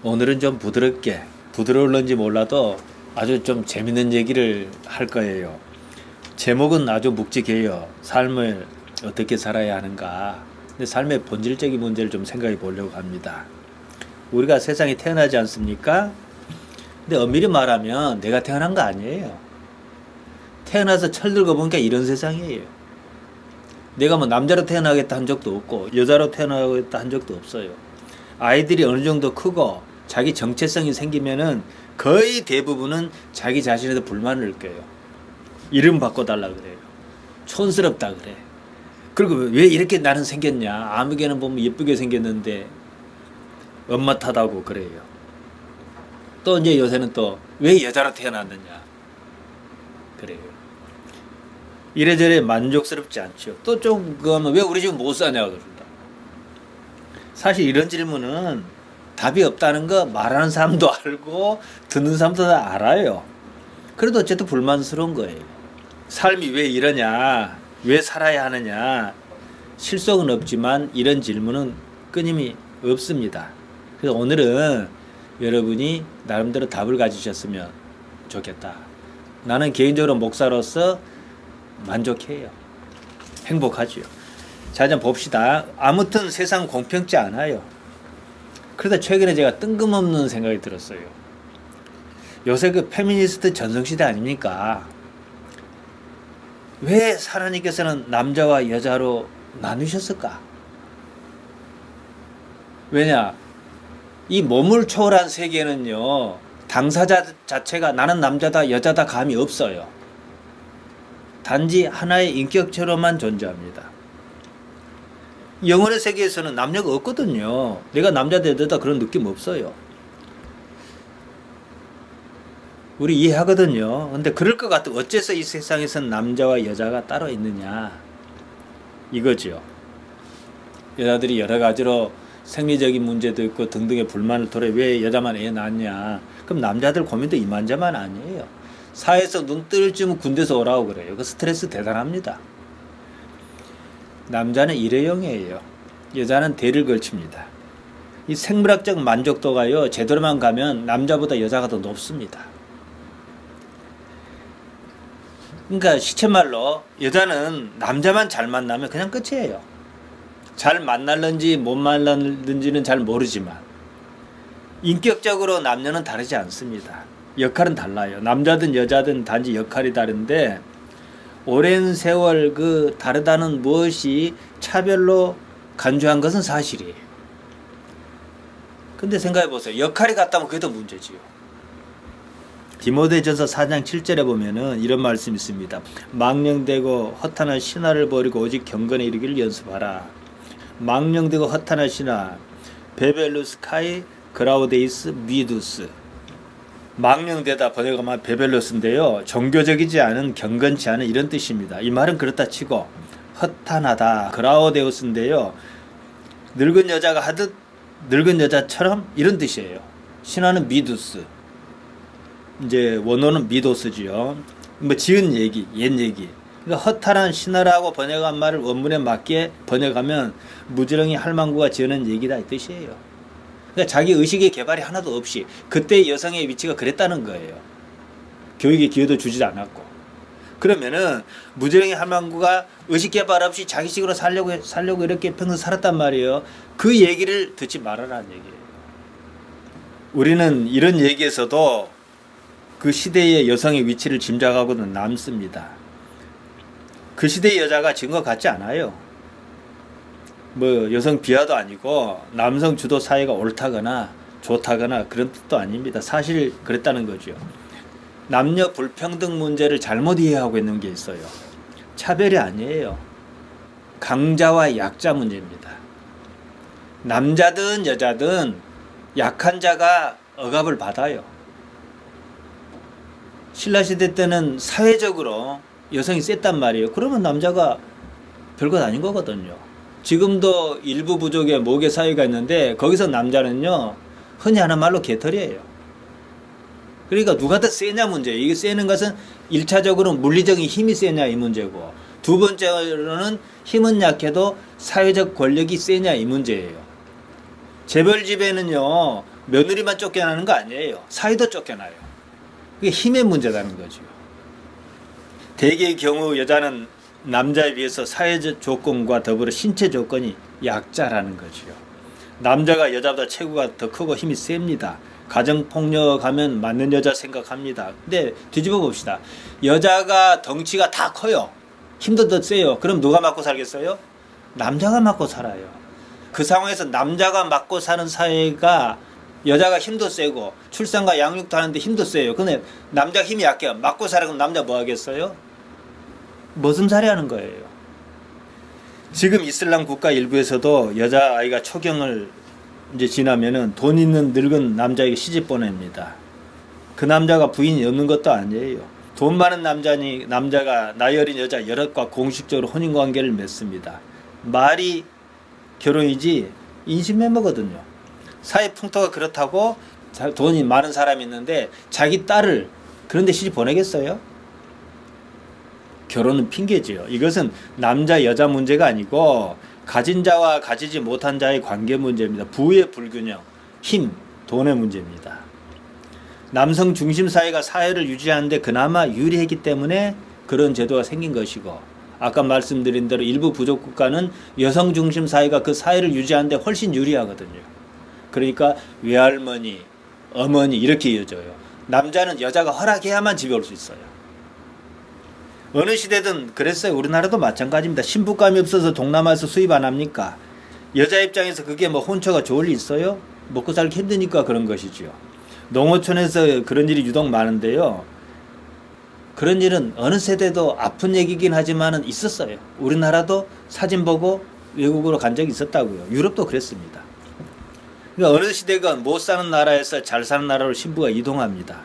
오늘은 좀 부드러울런지 몰라도 아주 좀 재밌는 얘기를 할 거예요. 제목은 아주 묵직해요. 삶을 어떻게 살아야 하는가. 근데 삶의 본질적인 문제를 좀 생각해 보려고 합니다. 우리가 세상에 태어나지 않습니까? 근데 엄밀히 말하면 내가 태어난 거 아니에요. 태어나서 철들고 보니까 이런 세상이에요. 내가 뭐 남자로 태어나겠다 한 적도 없고 여자로 태어나겠다 한 적도 없어요. 아이들이 어느 정도 크고 자기 정체성이 생기면은 거의 대부분은 자기 자신에 대해 불만을 느껴요. 이름 바꿔달라 그래요. 촌스럽다 그래. 그리고 왜 이렇게 나는 생겼냐. 아무개는 보면 예쁘게 생겼는데 엄마 탓하고 그래요. 또 이제 요새는 또 왜 여자로 태어났느냐 그래요. 이래저래 만족스럽지 않죠. 또 좀 그러면 왜 우리 집은 못 사냐고 그런다. 사실 이런 질문은 답이 없다는 거 말하는 사람도 알고 듣는 사람도 다 알아요. 그래도 어쨌든 불만스러운 거예요. 삶이 왜 이러냐, 왜 살아야 하느냐. 실속은 없지만 이런 질문은 끊임이 없습니다. 그래서 오늘은 여러분이 나름대로 답을 가지셨으면 좋겠다. 나는 개인적으로 목사로서 만족해요. 행복하죠. 자, 좀 봅시다. 아무튼 세상 공평치 않아요. 그러다 최근에 제가 뜬금없는 생각이 들었어요. 요새 그 페미니스트 전성시대 아닙니까? 왜 하나님께서는 남자와 여자로 나누셨을까? 왜냐? 이 몸을 초월한 세계는요, 당사자 자체가 나는 남자다, 여자다 감이 없어요. 단지 하나의 인격체로만 존재합니다. 영혼의 세계에서는 남녀가 없거든요. 내가 남자다, 여자다 그런 느낌 없어요. 우리 이해하거든요. 근데 그럴 것 같아. 어째서 이 세상에서는 남자와 여자가 따로 있느냐. 이거죠. 여자들이 여러 가지로 생리적인 문제도 있고 등등의 불만을 토로해 왜 여자만 애 낳냐. 그럼 남자들 고민도 이만저만 아니에요. 사회에서 눈 뜰 쯤 군대에서 오라고 그래요. 그 스트레스 대단합니다. 남자는 일회용이에요. 여자는 대를 걸칩니다. 이 생물학적 만족도가요, 제대로만 가면 남자보다 여자가 더 높습니다. 그러니까 시쳇말로 여자는 남자만 잘 만나면 그냥 끝이에요. 잘 만날는지 못 만날는지는 잘 모르지만 인격적으로 남녀는 다르지 않습니다. 역할은 달라요. 남자든 여자든 단지 역할이 다른데 오랜 세월 그 다르다는 무엇이 차별로 간주한 것은 사실이에요. 근데 생각해 보세요. 역할이 같다면 그게 더 문제지요. 디모데전서 4장 7절에 보면은 이런 말씀이 있습니다. 망령되고 허탄한 신화를 버리고 오직 경건에 이르기를 연습하라. 망령되고 허탄한 신화, 베벨루스 카이 그라우데이스 미두스. 망령되다 번역하면 베벨루스인데요. 종교적이지 않은, 경건치 않은 이런 뜻입니다. 이 말은 그렇다 치고 허탄하다 그라우데우스인데요. 늙은 여자가 하듯 늙은 여자처럼 이런 뜻이에요. 신화는 미두스. 이제 원어는 미도스지요. 뭐 지은 얘기, 옛 얘기. 그러니까 허탈한 신화라고 번역한 말을 원문에 맞게 번역하면 무지렁이 할망구가 지어낸 얘기다 이 뜻이에요. 그러니까 자기 의식의 개발이 하나도 없이 그때 여성의 위치가 그랬다는 거예요. 교육의 기회도 주지 않았고. 그러면은 무지렁이 할망구가 의식 개발 없이 자기식으로 살려고 이렇게 평생 살았단 말이에요. 그 얘기를 듣지 말아라는 얘기예요. 우리는 이런 얘기에서도 그 시대의 여성의 위치를 짐작하고는 남습니다. 그 시대의 여자가 진 것 같지 않아요. 뭐 여성 비하도 아니고 남성 주도 사회가 옳다거나 좋다거나 그런 뜻도 아닙니다. 사실 그랬다는 거죠. 남녀 불평등 문제를 잘못 이해하고 있는 게 있어요. 차별이 아니에요. 강자와 약자 문제입니다. 남자든 여자든 약한 자가 억압을 받아요. 신라시대 때는 사회적으로 여성이 셌단 말이에요. 그러면 남자가 별것 아닌 거거든요. 지금도 일부 부족의 모계 사회가 있는데 거기서 남자는요, 흔히 하는 말로 개털이에요. 그러니까 누가 더 세냐 문제예요. 이게 세는 것은 1차적으로 물리적인 힘이 세냐 이 문제고, 두 번째로는 힘은 약해도 사회적 권력이 세냐 이 문제예요. 재벌 집에는요 며느리만 쫓겨나는 거 아니에요. 사위도 쫓겨나요. 그게 힘의 문제라는 거죠. 대개의 경우 여자는 남자에 비해서 사회적 조건과 더불어 신체 조건이 약자라는 거죠. 남자가 여자보다 체구가 더 크고 힘이 셉니다. 가정폭력하면 맞는 여자 생각합니다. 근데 뒤집어 봅시다. 여자가 덩치가 다 커요. 힘도 더 세요. 그럼 누가 맞고 살겠어요? 남자가 맞고 살아요. 그 상황에서 남자가 맞고 사는 사회가 여자가 힘도 세고 출산과 양육도 하는데 힘도 세요. 근데 남자 힘이 약해요. 맞고 살아면 남자 뭐 하겠어요? 머슴살이 하는 거예요. 지금 이슬람 국가 일부에서도 여자아이가 초경을 이제 지나면은 돈 있는 늙은 남자에게 시집 보냅니다. 그 남자가 부인이 없는 것도 아니에요. 돈 많은 남자가 나이 어린 여자 여럿과 공식적으로 혼인관계를 맺습니다. 말이 결혼이지 인신매매거든요. 사회 풍토가 그렇다고 돈이 많은 사람이 있는데 자기 딸을 그런데 시집 보내겠어요? 결혼은 핑계지요. 이것은 남자 여자 문제가 아니고 가진 자와 가지지 못한 자의 관계 문제입니다. 부의 불균형, 힘, 돈의 문제입니다. 남성 중심 사회가 사회를 유지하는데 그나마 유리했기 때문에 그런 제도가 생긴 것이고, 아까 말씀드린 대로 일부 부족 국가는 여성 중심 사회가 그 사회를 유지하는데 훨씬 유리하거든요. 그러니까 외할머니, 어머니 이렇게 이어져요. 남자는 여자가 허락해야만 집에 올 수 있어요. 어느 시대든 그랬어요. 우리나라도 마찬가지입니다. 신부감이 없어서 동남아에서 수입 안 합니까? 여자 입장에서 그게 뭐 혼처가 좋을 일 있어요? 먹고 살기 힘드니까 그런 것이죠. 농어촌에서 그런 일이 유독 많은데요. 그런 일은 어느 세대도 아픈 얘기긴 하지만은 있었어요. 우리나라도 사진 보고 외국으로 간 적이 있었다고요. 유럽도 그랬습니다. 그러니까 어느 시대건 못 사는 나라에서 잘 사는 나라로 신부가 이동합니다.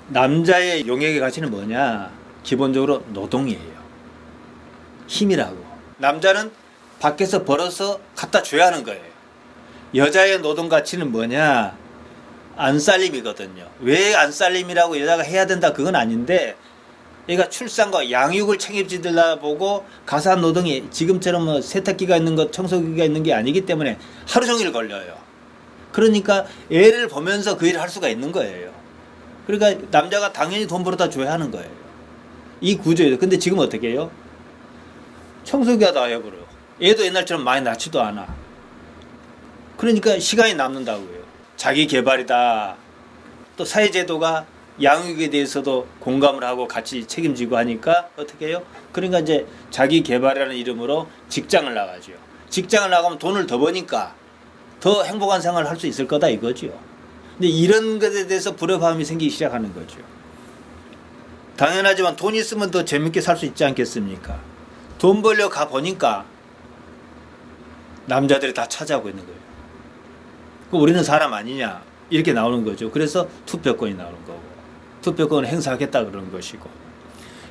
남자의 용역의 가치는 뭐냐? 기본적으로 노동이에요. 힘이라고. 남자는 밖에서 벌어서 갖다 줘야 하는 거예요. 여자의 노동 가치는 뭐냐? 안살림이거든요. 왜 안살림이라고 여자가 해야 된다 그건 아닌데, 얘가 출산과 양육을 책임지려다 보고 가사 노동이 지금처럼 뭐 세탁기가 있는 것, 청소기가 있는 게 아니기 때문에 하루 종일 걸려요. 그러니까 애를 보면서 그 일을 할 수가 있는 거예요. 그러니까 남자가 당연히 돈 벌어다 줘야 하는 거예요. 이 구조예요. 근데 지금 어떻게 해요? 청소기가 다 해버려요. 애도 옛날처럼 많이 낳지도 않아. 그러니까 시간이 남는다고요. 자기 개발이다. 또 사회제도가 양육에 대해서도 공감을 하고 같이 책임지고 하니까 어떻게 해요? 그러니까 이제 자기 개발이라는 이름으로 직장을 나가죠. 직장을 나가면 돈을 더 버니까 더 행복한 생활을 할 수 있을 거다 이거죠. 근데 이런 것에 대해서 불협화음이 생기기 시작하는 거죠. 당연하지만 돈 있으면 더 재밌게 살 수 있지 않겠습니까? 돈 벌려 가 보니까 남자들이 다 차지하고 있는 거예요. 그럼 우리는 사람 아니냐 이렇게 나오는 거죠. 그래서 투표권이 나오는 거고, 투표권을 행사하겠다 그러는 것이고,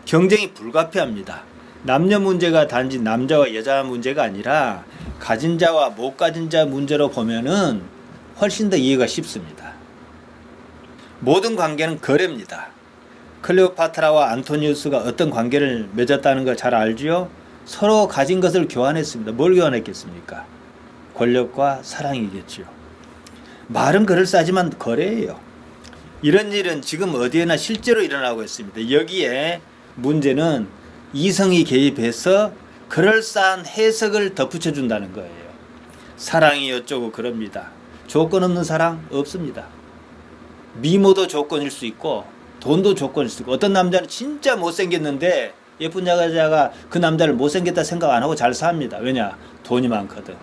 경쟁이 불가피합니다. 남녀 문제가 단지 남자와 여자 문제가 아니라 가진 자와 못 가진 자 문제로 보면은 훨씬 더 이해가 쉽습니다. 모든 관계는 거래입니다. 클레오파트라와 안토니우스가 어떤 관계를 맺었다는 걸 잘 알지요? 서로 가진 것을 교환했습니다. 뭘 교환했겠습니까? 권력과 사랑이겠지요. 말은 그럴싸하지만 거래예요. 이런 일은 지금 어디에나 실제로 일어나고 있습니다. 여기에 문제는 이성이 개입해서 그럴싸한 해석을 덧붙여준다는 거예요. 사랑이 어쩌고 그럽니다. 조건 없는 사랑 없습니다. 미모도 조건일 수 있고 돈도 조건일 수 있고, 어떤 남자는 진짜 못생겼는데 예쁜 여자가 그 남자를 못생겼다 생각 안 하고 잘 삽니다. 왜냐? 돈이 많거든.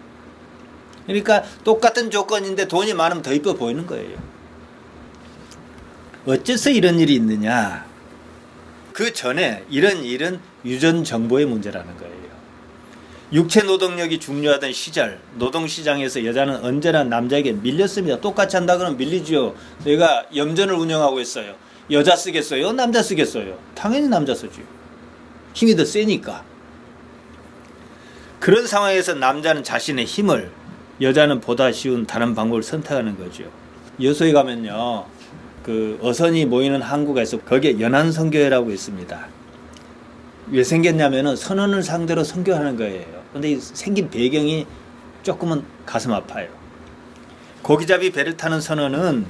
그러니까 똑같은 조건인데 돈이 많으면 더 이뻐 보이는 거예요. 어째서 이런 일이 있느냐? 그 전에 이런 일은 유전 정보의 문제라는 거예요. 육체 노동력이 중요하던 시절, 노동시장에서 여자는 언제나 남자에게 밀렸습니다. 똑같이 한다 그러면 밀리지요. 내가 염전을 운영하고 있어요. 여자 쓰겠어요? 남자 쓰겠어요? 당연히 남자 쓰죠. 힘이 더 세니까. 그런 상황에서 남자는 자신의 힘을, 여자는 보다 쉬운 다른 방법을 선택하는 거죠. 여수에 가면요, 그 어선이 모이는 항구에서 거기에 연안선교회라고 있습니다. 왜 생겼냐면은 선원을 상대로 선교하는 거예요. 근데 이 생긴 배경이 조금은 가슴 아파요. 고기잡이 배를 타는 선원은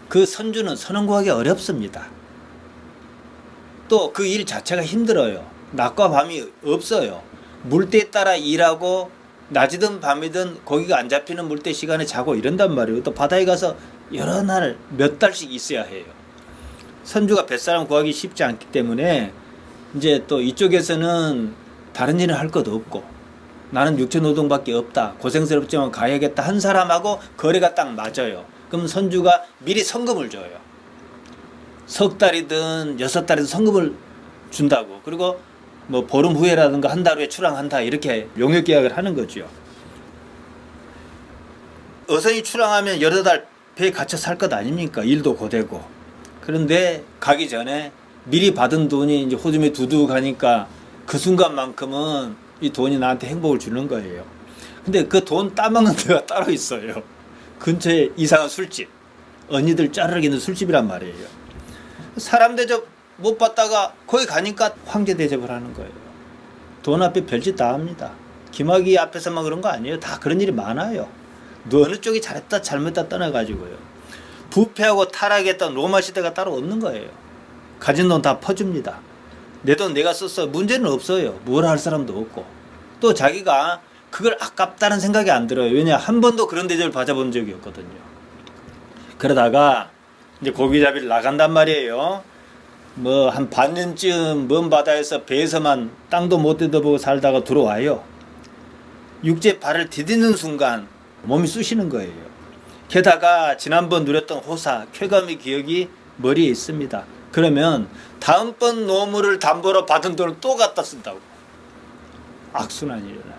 그 선주는 선원 구하기 어렵습니다. 또 그 일 자체가 힘들어요. 낮과 밤이 없어요. 물때에 따라 일하고 낮이든 밤이든 고기가 안 잡히는 물때 시간에 자고 이런단 말이에요. 또 바다에 가서 여러 날 몇 달씩 있어야 해요. 선주가 뱃사람 구하기 쉽지 않기 때문에 이제 또 이쪽에서는 다른 일을 할 것도 없고 나는 육체노동밖에 없다. 고생스럽지만 가야겠다 한 사람하고 거래가 딱 맞아요. 그럼 선주가 미리 성금을 줘요. 석 달이든 6달이든 성금을 준다고. 그리고 뭐 보름 후에라든가 한 달 후에 출항한다 이렇게 용역 계약을 하는 거죠. 어선이 출항하면 여러 달 배에 갇혀 살 것 아닙니까? 일도 고되고. 그런데 가기 전에 미리 받은 돈이 이제 호주머니에 두둑하니까 그 순간만큼은 이 돈이 나한테 행복을 주는 거예요. 근데 그 돈 따먹는 데가 따로 있어요. 근처에 이상한 술집, 언니들 짜르르기는 술집이란 말이에요. 사람 대접 못 받다가 거기 가니까 황제 대접을 하는 거예요. 돈 앞에 별짓 다 합니다. 김학의 앞에서만 그런 거 아니에요. 다 그런 일이 많아요. 어느 쪽이 잘했다 잘못했다 떠나가지고요. 부패하고 타락했던 로마 시대가 따로 없는 거예요. 가진 돈 다 퍼줍니다. 내 돈 내가 썼어. 문제는 없어요. 뭘 할 사람도 없고. 또 자기가 그걸 아깝다는 생각이 안 들어요. 왜냐 한 번도 그런 대접을 받아본 적이 없거든요. 그러다가 이제 고기잡이를 나간단 말이에요. 뭐 한 반년쯤 먼 바다에서 배에서만 땅도 못 뜯어보고 살다가 들어와요. 육지에 발을 디디는 순간 몸이 쑤시는 거예요. 게다가 지난번 누렸던 호사, 쾌감의 기억이 머리에 있습니다. 그러면 다음번 노무를 담보로 받은 돈을 또 갖다 쓴다고. 악순환이 일어나요.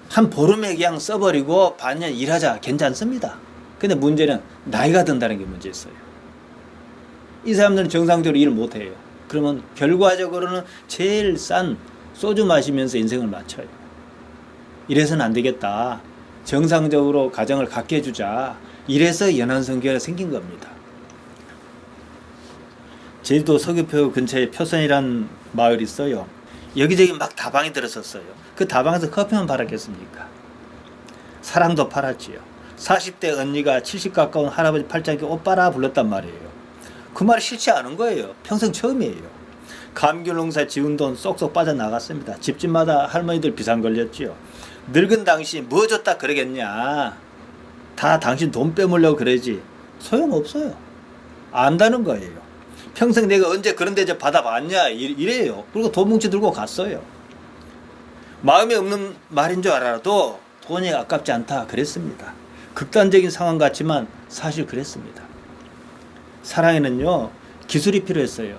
한 보름에 그냥 써버리고 반년 일하자 괜찮습니다. 근데 문제는 나이가 든다는 게 문제였어요. 이 사람들은 정상적으로 일을 못해요. 그러면 결과적으로는 제일 싼 소주 마시면서 인생을 마쳐요. 이래서는 안 되겠다. 정상적으로 가정을 갖게 해주자. 이래서 연안선교가 생긴 겁니다. 제주도 서귀포 근처에 표선이란 마을이 있어요. 여기저기 막 다방이 들었었어요. 그 다방에서 커피만 팔았겠습니까? 사랑도 팔았지요. 40대 언니가 70 가까운 할아버지 팔짱에 오빠라 불렀단 말이에요. 그 말이 싫지 않은 거예요. 평생 처음이에요. 감귤농사 지은 돈 쏙쏙 빠져나갔습니다. 집집마다 할머니들 비상 걸렸지요. 늙은 당신 뭐 줬다 그러겠냐. 다 당신 돈 빼먹으려고 그러지. 소용없어요. 안다는 거예요. 평생 내가 언제 그런 대접 받아봤냐 이래요. 그리고 돈 뭉치 들고 갔어요. 마음에 없는 말인 줄 알아도 돈이 아깝지 않다 그랬습니다. 극단적인 상황 같지만 사실 그랬습니다. 사랑에는요 기술이 필요했어요.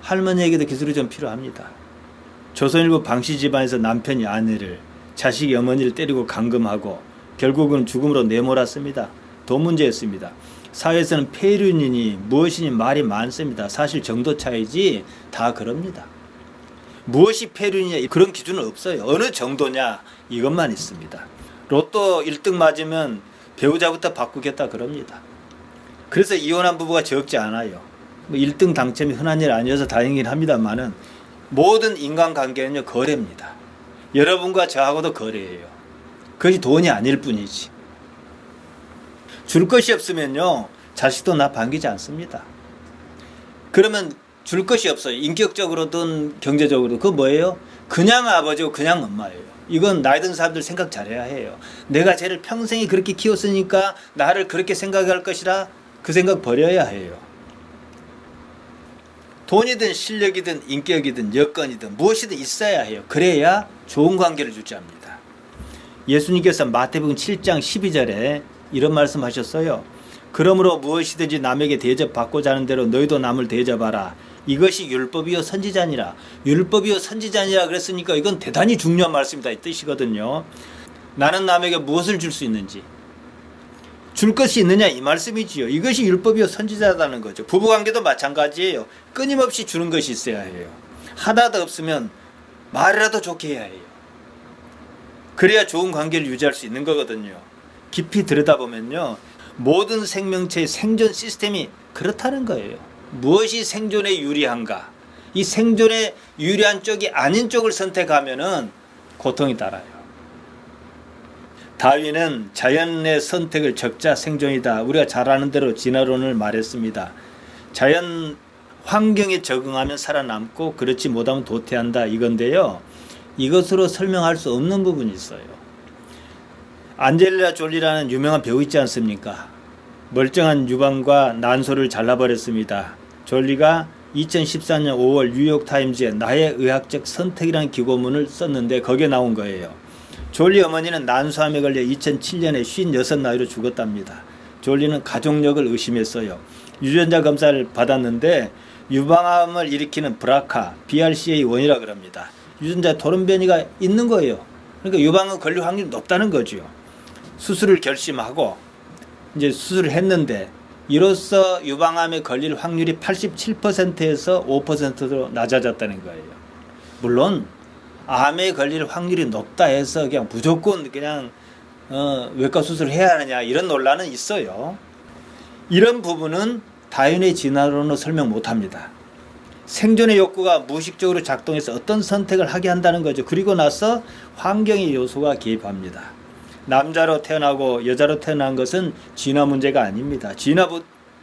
할머니에게도 기술이 좀 필요합니다. 조선일보 방씨 집안에서 남편이 아내를, 자식이 어머니를 때리고 감금하고 결국은 죽음으로 내몰았습니다. 돈 문제였습니다. 사회에서는 폐륜이니 무엇이니 말이 많습니다. 사실 정도 차이지 다 그럽니다. 무엇이 폐륜이냐 그런 기준은 없어요. 어느 정도냐 이것만 있습니다. 로또 1등 맞으면 배우자부터 바꾸겠다 그럽니다. 그래서 이혼한 부부가 적지 않아요. 1등 당첨이 흔한 일 아니어서 다행이긴 합니다만은 모든 인간관계는요 거래입니다. 여러분과 저하고도 거래예요. 그것이 돈이 아닐 뿐이지. 줄 것이 없으면요 자식도 나 반기지 않습니다. 그러면 줄 것이 없어요. 인격적으로든 경제적으로든. 그거 뭐예요? 그냥 아버지고 그냥 엄마예요. 이건 나이 든 사람들 생각 잘해야 해요. 내가 쟤를 평생이 그렇게 키웠으니까 나를 그렇게 생각할 것이라 그 생각 버려야 해요. 돈이든 실력이든 인격이든 여건이든 무엇이든 있어야 해요. 그래야 좋은 관계를 유지합니다. 예수님께서 마태복음 7장 12절에 이런 말씀하셨어요. 그러므로 무엇이든지 남에게 대접받고자 하는 대로 너희도 남을 대접하라. 이것이 율법이요 선지자니라. 율법이요 선지자니라 그랬으니까 이건 대단히 중요한 말씀이다 이 뜻이거든요. 나는 남에게 무엇을 줄 수 있는지, 줄 것이 있느냐 이 말씀이지요. 이것이 율법이요 선지자라는 거죠. 부부관계도 마찬가지예요. 끊임없이 주는 것이 있어야 해요. 하나도 없으면 말이라도 좋게 해야 해요. 그래야 좋은 관계를 유지할 수 있는 거거든요. 깊이 들여다보면요 모든 생명체의 생존 시스템이 그렇다는 거예요. 무엇이 생존에 유리한가? 이 생존에 유리한 쪽이 아닌 쪽을 선택하면은 고통이 따라요. 다윈은 자연의 선택을 적자 생존이다. 우리가 잘 아는 대로 진화론을 말했습니다. 자연 환경에 적응하면 살아남고 그렇지 못하면 도태한다 이건데요. 이것으로 설명할 수 없는 부분이 있어요. 안젤리나 졸리라는 유명한 배우 있지 않습니까? 멀쩡한 유방과 난소를 잘라버렸습니다. 졸리가 2014년 5월 뉴욕타임즈에 나의 의학적 선택이라는 기고문을 썼는데 거기에 나온 거예요. 졸리 어머니는 난소암에 걸려 2007년에 56 나이로 죽었답니다. 졸리는 가족력을 의심했어요. 유전자 검사를 받았는데 유방암을 일으키는 브라카, BRCA1이라 그럽니다. 유전자 돌연 변이가 있는 거예요. 그러니까 유방암 걸릴 확률이 높다는 거죠. 수술을 결심하고 이제 수술을 했는데 이로써 유방암에 걸릴 확률이 87%에서 5%로 낮아졌다는 거예요. 물론 암에 걸릴 확률이 높다 해서 그냥 무조건 그냥 외과 수술을 해야 하느냐 이런 논란은 있어요. 이런 부분은 다윈의 진화론으로 설명 못합니다. 생존의 욕구가 무의식적으로 작동해서 어떤 선택을 하게 한다는 거죠. 그리고 나서 환경의 요소가 개입합니다. 남자로 태어나고 여자로 태어난 것은 진화 문제가 아닙니다. 진화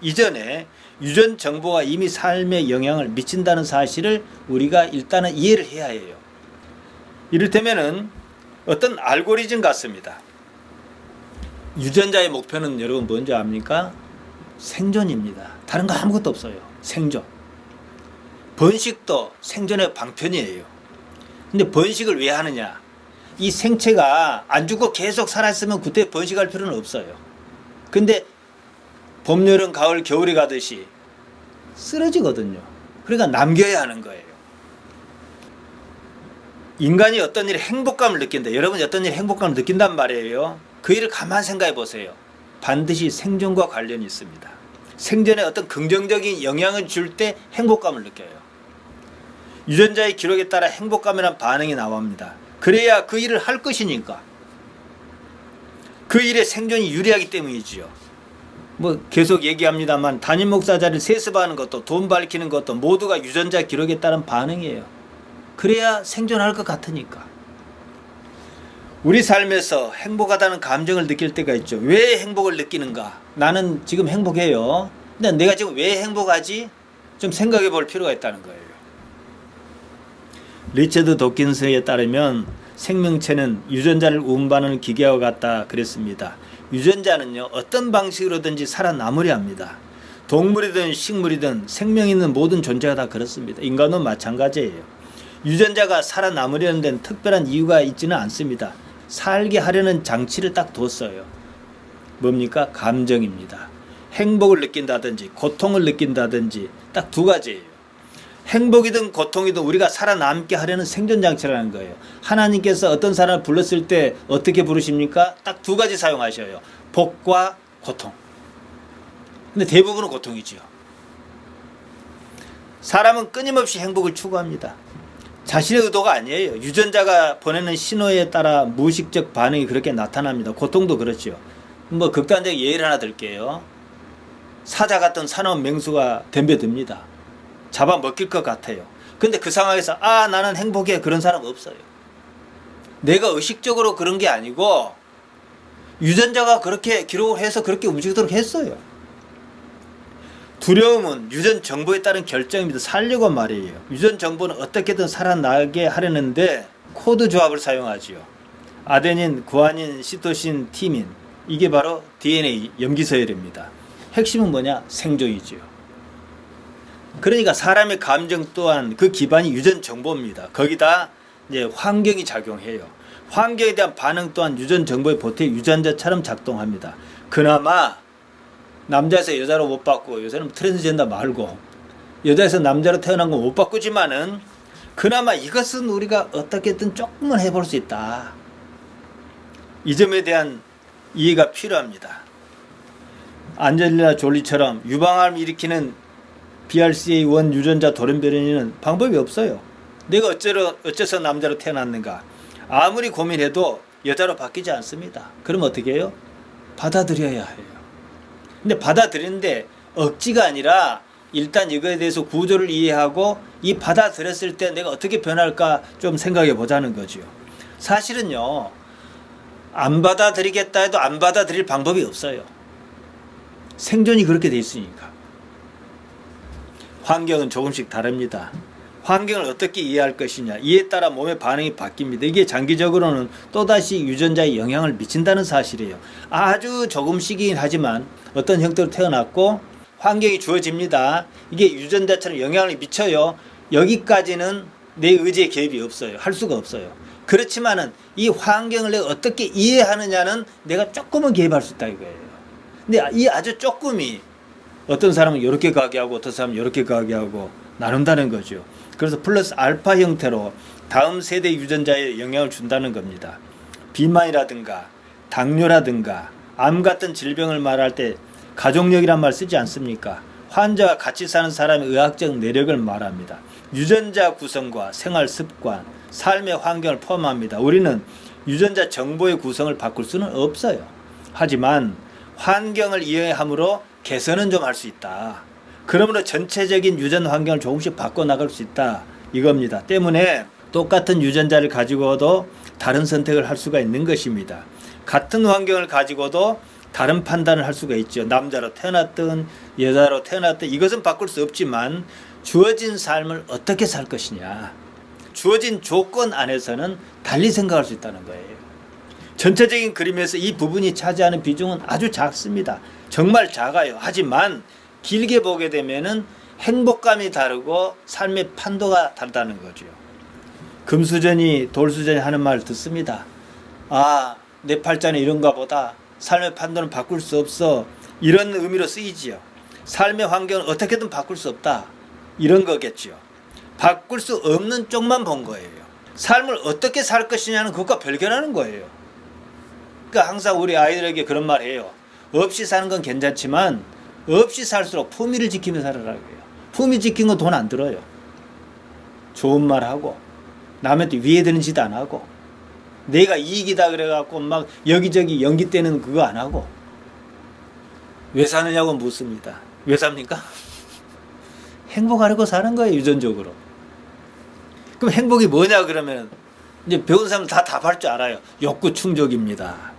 이전에 유전 정보가 이미 삶에 영향을 미친다는 사실을 우리가 일단은 이해를 해야 해요. 이를테면은 어떤 알고리즘 같습니다. 유전자의 목표는 여러분 뭔지 압니까? 생존입니다. 다른 거 아무것도 없어요. 생존. 번식도 생존의 방편이에요. 근데 번식을 왜 하느냐? 이 생체가 안 죽고 계속 살아있으면 그때 번식할 필요는 없어요. 근데 봄, 여름, 가을, 겨울이 가듯이 쓰러지거든요. 그러니까 남겨야 하는 거예요. 인간이 어떤 일에 행복감을 느낀다. 여러분이 어떤 일에 행복감을 느낀단 말이에요. 그 일을 가만 생각해 보세요. 반드시 생존과 관련이 있습니다. 생존에 어떤 긍정적인 영향을 줄 때 행복감을 느껴요. 유전자의 기록에 따라 행복감이라는 반응이 나옵니다. 그래야 그 일을 할 것이니까. 그 일에 생존이 유리하기 때문이지요. 뭐 계속 얘기합니다만 담임 목사 자리를 세습하는 것도 돈 밝히는 것도 모두가 유전자 기록에 따른 반응이에요. 그래야 생존할 것 같으니까. 우리 삶에서 행복하다는 감정을 느낄 때가 있죠. 왜 행복을 느끼는가? 나는 지금 행복해요. 근데 내가 지금 왜 행복하지? 좀 생각해 볼 필요가 있다는 거예요. 리처드 도킨스에 따르면 생명체는 유전자를 운반하는 기계와 같다 그랬습니다. 유전자는요 어떤 방식으로든지 살아남으려 합니다. 동물이든 식물이든 생명 있는 모든 존재가 다 그렇습니다. 인간도 마찬가지예요. 유전자가 살아남으려는 데는 특별한 이유가 있지는 않습니다. 살게 하려는 장치를 딱 뒀어요. 뭡니까? 감정입니다. 행복을 느낀다든지 고통을 느낀다든지 딱 두 가지예요. 행복이든 고통이든 우리가 살아남게 하려는 생존장치라는 거예요. 하나님께서 어떤 사람을 불렀을 때 어떻게 부르십니까? 딱 두 가지 사용하셔요. 복과 고통. 근데 대부분은 고통이지요. 사람은 끊임없이 행복을 추구합니다. 자신의 의도가 아니에요. 유전자가 보내는 신호에 따라 무의식적 반응이 그렇게 나타납니다. 고통도 그렇죠. 뭐 극단적 예를 하나 들게요. 사자 같은 사나운 맹수가 덤벼듭니다. 잡아먹힐 것 같아요. 근데 그 상황에서 나는 행복해 그런 사람 없어요. 내가 의식적으로 그런 게 아니고 유전자가 그렇게 기록을 해서 그렇게 움직이도록 했어요. 두려움은 유전 정보에 따른 결정입니다. 살려고 말이에요. 유전 정보는 어떻게든 살아나게 하려는데 코드 조합을 사용하지요. 아데닌, 구아닌, 시토신, 티민. 이게 바로 DNA 염기서열입니다. 핵심은 뭐냐? 생존이지요. 그러니까 사람의 감정 또한 그 기반이 유전 정보입니다. 거기다 이제 환경이 작용해요. 환경에 대한 반응 또한 유전 정보의 보태 유전자처럼 작동합니다. 그나마 남자에서 여자로 못 바꾸고 요새는 트랜스젠더 말고 여자에서 남자로 태어난 건 못 바꾸지만은 그나마 이것은 우리가 어떻게든 조금은 해볼 수 있다. 이 점에 대한 이해가 필요합니다. 안젤리나 졸리처럼 유방암을 일으키는 BRCA1 유전자 돌연변이는 방법이 없어요. 내가 어째서 남자로 태어났는가? 아무리 고민해도 여자로 바뀌지 않습니다. 그럼 어떻게 해요? 받아들여야 해요. 근데 받아들이는데 억지가 아니라 일단 이거에 대해서 구조를 이해하고 이 받아들였을 때 내가 어떻게 변할까 좀 생각해 보자는 거죠. 사실은요. 안 받아들이겠다 해도 안 받아들일 방법이 없어요. 생존이 그렇게 돼 있으니까. 환경은 조금씩 다릅니다. 환경을 어떻게 이해할 것이냐, 이에 따라 몸의 반응이 바뀝니다. 이게 장기적으로는 또다시 유전자에 영향을 미친다는 사실이에요. 아주 조금씩이긴 하지만 어떤 형태로 태어났고 환경이 주어집니다. 이게 유전자처럼 영향을 미쳐요. 여기까지는 내 의지의 개입이 없어요. 할 수가 없어요. 그렇지만은 이 환경을 내가 어떻게 이해하느냐는 내가 조금은 개입할 수 있다 이거예요. 근데 이 아주 조금이 어떤 사람은 이렇게 가게 하고 어떤 사람은 이렇게 가게 하고 나눈다는 거죠. 그래서 플러스 알파 형태로 다음 세대 유전자에 영향을 준다는 겁니다. 비만이라든가 당뇨라든가 암 같은 질병을 말할 때 가족력이란 말 쓰지 않습니까? 환자와 같이 사는 사람의 의학적 내력을 말합니다. 유전자 구성과 생활 습관, 삶의 환경을 포함합니다. 우리는 유전자 정보의 구성을 바꿀 수는 없어요. 하지만 환경을 이해함으로 개선은 좀 할 수 있다. 그러므로 전체적인 유전 환경을 조금씩 바꿔나갈 수 있다 이겁니다. 때문에 똑같은 유전자를 가지고도 다른 선택을 할 수가 있는 것입니다. 같은 환경을 가지고도 다른 판단을 할 수가 있죠. 남자로 태어났든 여자로 태어났든 이것은 바꿀 수 없지만 주어진 삶을 어떻게 살 것이냐, 주어진 조건 안에서는 달리 생각할 수 있다는 거예요. 전체적인 그림에서 이 부분이 차지하는 비중은 아주 작습니다. 정말 작아요. 하지만 길게 보게 되면은 행복감이 다르고 삶의 판도가 다르다는 거죠. 금수전이 돌수전이 하는 말을 듣습니다. 아, 내 팔자는 이런가 보다. 삶의 판도는 바꿀 수 없어. 이런 의미로 쓰이지요. 삶의 환경을 어떻게든 바꿀 수 없다. 이런 거겠죠. 바꿀 수 없는 쪽만 본 거예요. 삶을 어떻게 살 것이냐는 그것과 별개라는 거예요. 그러니까 항상 우리 아이들에게 그런 말 해요. 없이 사는 건 괜찮지만 없이 살수록 품위를 지키며 살아라고 해요. 품위 지킨 건 돈 안 들어요. 좋은 말 하고 남한테 위해되는 짓 안 하고 내가 이익이다 그래갖고 막 여기저기 연기 떼는 그거 안 하고. 왜 사느냐고 묻습니다. 왜 삽니까? 행복하려고 사는 거예요, 유전적으로. 그럼 행복이 뭐냐 그러면 이제 배운 사람은 다 답할 줄 알아요. 욕구 충족입니다.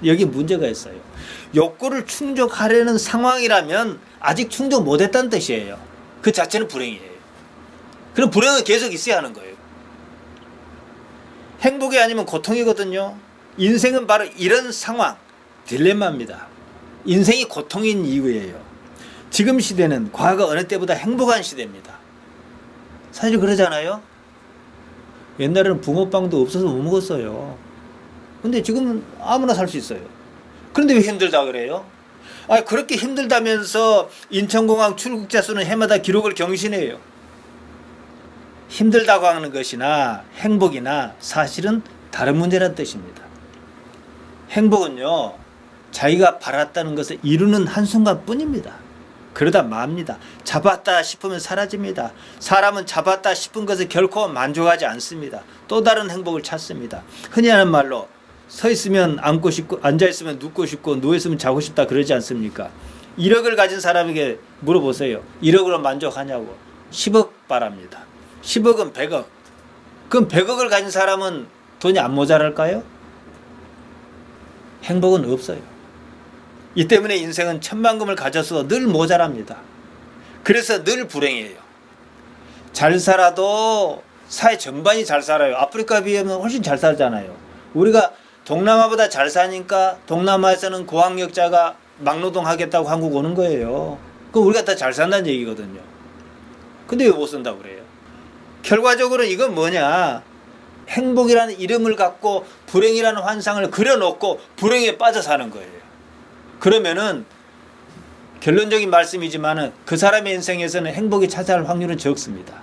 여기 문제가 있어요. 욕구를 충족하려는 상황이라면 아직 충족 못했다는 뜻이에요. 그 자체는 불행이에요. 그럼 불행은 계속 있어야 하는 거예요. 행복이 아니면 고통이거든요. 인생은 바로 이런 상황, 딜레마입니다. 인생이 고통인 이유예요. 지금 시대는 과거 어느 때보다 행복한 시대입니다. 사실 그러잖아요. 옛날에는 붕어빵도 없어서 못 먹었어요. 근데 지금은 아무나 살 수 있어요. 그런데 왜 힘들다 그래요? 아, 그렇게 힘들다면서 인천공항 출국자 수는 해마다 기록을 경신해요. 힘들다고 하는 것이나 행복이나 사실은 다른 문제라는 뜻입니다. 행복은요, 자기가 바랐다는 것을 이루는 한순간뿐입니다. 그러다 맙니다. 잡았다 싶으면 사라집니다. 사람은 잡았다 싶은 것을 결코 만족하지 않습니다. 또 다른 행복을 찾습니다. 흔히 하는 말로 서 있으면 앉고 싶고 앉아 있으면 눕고 싶고 누워 있으면 자고 싶다 그러지 않습니까? 1억을 가진 사람에게 물어보세요. 1억으로 만족하냐고. 10억 바랍니다. 10억은 100억. 그럼 100억을 가진 사람은 돈이 안 모자랄까요? 행복은 없어요. 이 때문에 인생은 천만금을 가졌어도 늘 모자랍니다. 그래서 늘 불행해요. 잘 살아도 사회 전반이 잘 살아요. 아프리카 비하면 훨씬 잘 살잖아요. 우리가 동남아보다 잘 사니까 동남아에서는 고학력자가 막노동하겠다고 한국 오는 거예요. 그럼 우리가 더 잘 산다는 얘기거든요. 근데 왜 못 산다고 그래요? 결과적으로 이건 뭐냐? 행복이라는 이름을 갖고 불행이라는 환상을 그려놓고 불행에 빠져 사는 거예요. 그러면은 결론적인 말씀이지만은 그 사람의 인생에서는 행복이 차지할 확률은 적습니다.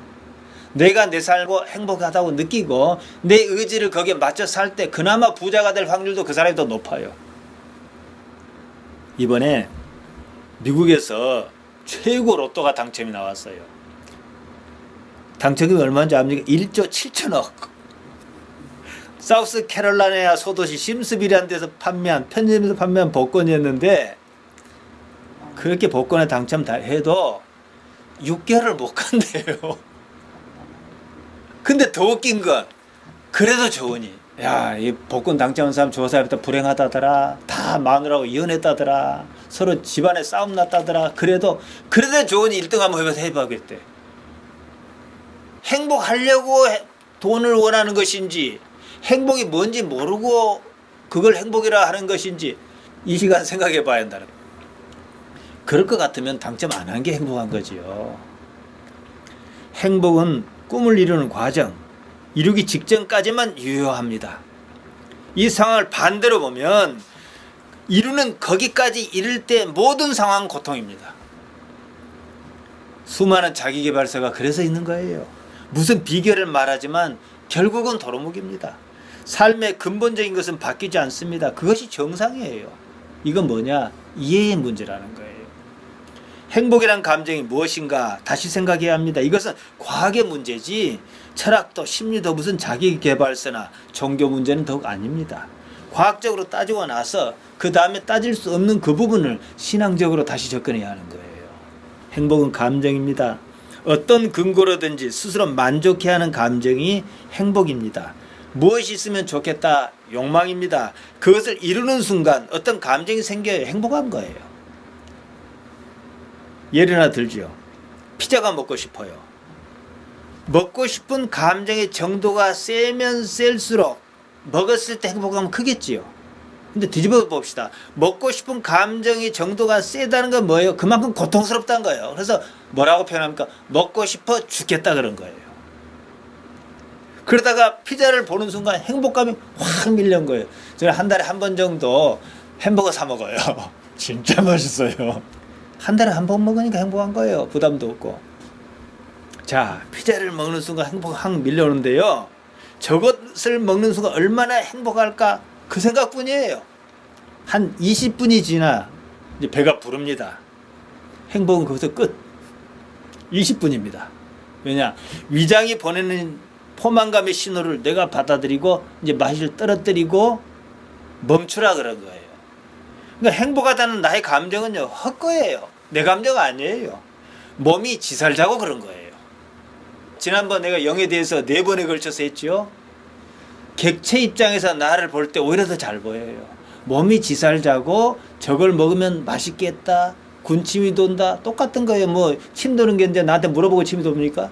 내가 내 살고 행복하다고 느끼고 내 의지를 거기에 맞춰 살 때 그나마 부자가 될 확률도 그 사람이 더 높아요. 이번에 미국에서 최고 로또가 당첨이 나왔어요. 당첨금이 얼마인지 압니까? 1조 7천억. 사우스 캐롤라이나 소도시 심스빌이라는 데서 편의점에서 판매한 복권이었는데 그렇게 복권에 당첨해도 6개월을 못 간대요. 근데 더 웃긴 건 그래도 좋으니 야, 이 복권 당첨한 사람 조사해봤다 불행하다더라. 다 마누라하고 이혼했다더라. 서로 집안에 싸움 났다더라. 그래도 좋은 1등 한번 해봐 그랬대. 행복하려고 돈을 원하는 것인지 행복이 뭔지 모르고 그걸 행복이라 하는 것인지 이 시간 생각해 봐야 한다는 거예요. 그럴 것 같으면 당첨 안 한 게 행복한 거지요. 행복은 꿈을 이루는 과정, 이루기 직전까지만 유효합니다. 이 상황을 반대로 보면 이루는 거기까지 이를 때 모든 상황은 고통입니다. 수많은 자기계발서가 그래서 있는 거예요. 무슨 비결을 말하지만 결국은 도루묵입니다. 삶의 근본적인 것은 바뀌지 않습니다. 그것이 정상이에요. 이건 뭐냐? 이해의 문제라는 거예요. 행복이란 감정이 무엇인가 다시 생각해야 합니다. 이것은 과학의 문제지 철학도 심리도 무슨 자기계발서나 종교 문제는 더욱 아닙니다. 과학적으로 따지고 나서 그 다음에 따질 수 없는 그 부분을 신앙적으로 다시 접근해야 하는 거예요. 행복은 감정입니다. 어떤 근거로든지 스스로 만족해야 하는 감정이 행복입니다. 무엇이 있으면 좋겠다 욕망입니다. 그것을 이루는 순간 어떤 감정이 생겨야 행복한 거예요. 예를 하나 들죠. 피자가 먹고 싶어요. 먹고 싶은 감정의 정도가 세면 셀수록 먹었을 때 행복감은 크겠지요. 근데 뒤집어 봅시다. 먹고 싶은 감정의 정도가 세다는 건 뭐예요? 그만큼 고통스럽다는 거예요. 그래서 뭐라고 표현합니까? 먹고 싶어 죽겠다 그런 거예요. 그러다가 피자를 보는 순간 행복감이 확 밀려온 거예요. 저는 한 달에 한 번 정도 햄버거 사 먹어요. 진짜 맛있어요. 한 달에 한 번 먹으니까 행복한 거예요. 부담도 없고. 자, 피자를 먹는 순간 행복이 확 밀려오는데요. 저것을 먹는 순간 얼마나 행복할까? 그 생각뿐이에요. 한 20분이 지나 이제 배가 부릅니다. 행복은 거기서 끝. 20분입니다. 왜냐? 위장이 보내는 포만감의 신호를 내가 받아들이고 이제 맛을 떨어뜨리고 멈추라 그런 거예요. 그러니까 행복하다는 나의 감정은요 헛거예요. 내 감정 아니에요. 몸이 지살자고 그런 거예요. 지난번 내가 영에 대해서 4번에 걸쳐서 했죠. 객체 입장에서 나를 볼 때 오히려 더 잘 보여요. 몸이 지살자고 저걸 먹으면 맛있겠다. 군침이 돈다. 똑같은 거예요. 뭐 침 도는 게 이제 나한테 물어보고 침이 돕니까?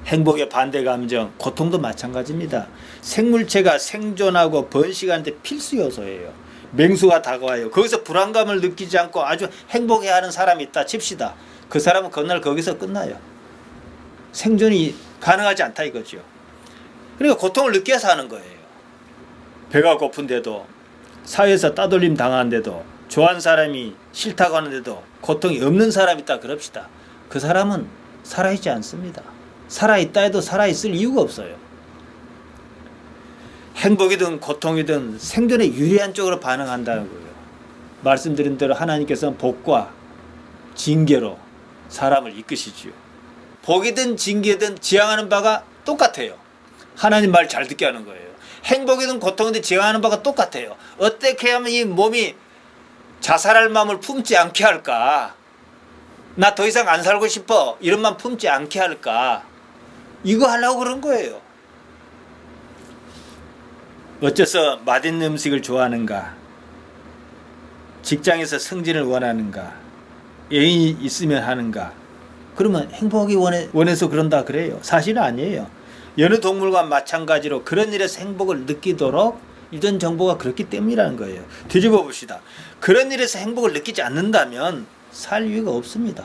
행복의 반대 감정, 고통도 마찬가지입니다. 생물체가 생존하고 번식하는데 필수 요소예요. 맹수가 다가와요. 거기서 불안감을 느끼지 않고 아주 행복해하는 사람이 있다 칩시다. 그 사람은 그날 거기서 끝나요. 생존이 가능하지 않다 이거죠. 그러니까 고통을 느껴서 하는 거예요. 배가 고픈데도 사회에서 따돌림 당하는데도 좋아하는 사람이 싫다고 하는데도 고통이 없는 사람이 있다 그럽시다. 그 사람은 살아있지 않습니다. 살아있다 해도 살아있을 이유가 없어요. 행복이든 고통이든 생존에 유리한 쪽으로 반응한다는 거예요. 말씀드린 대로 하나님께서는 복과 징계로 사람을 이끄시지요. 복이든 징계든 지향하는 바가 똑같아요. 하나님 말 잘 듣게 하는 거예요. 행복이든 고통이든 지향하는 바가 똑같아요. 어떻게 하면 이 몸이 자살할 마음을 품지 않게 할까? 나 더 이상 안 살고 싶어. 이런 마음 품지 않게 할까? 이거 하려고 그런 거예요. 어째서 맛있는 음식을 좋아하는가? 직장에서 승진을 원하는가? 애인이 있으면 하는가? 그러면 행복하기 원해서 그런다 그래요. 사실은 아니에요. 여느 동물과 마찬가지로 그런 일에서 행복을 느끼도록 이전 정보가 그렇기 때문이라는 거예요. 뒤집어 봅시다. 그런 일에서 행복을 느끼지 않는다면 살 이유가 없습니다.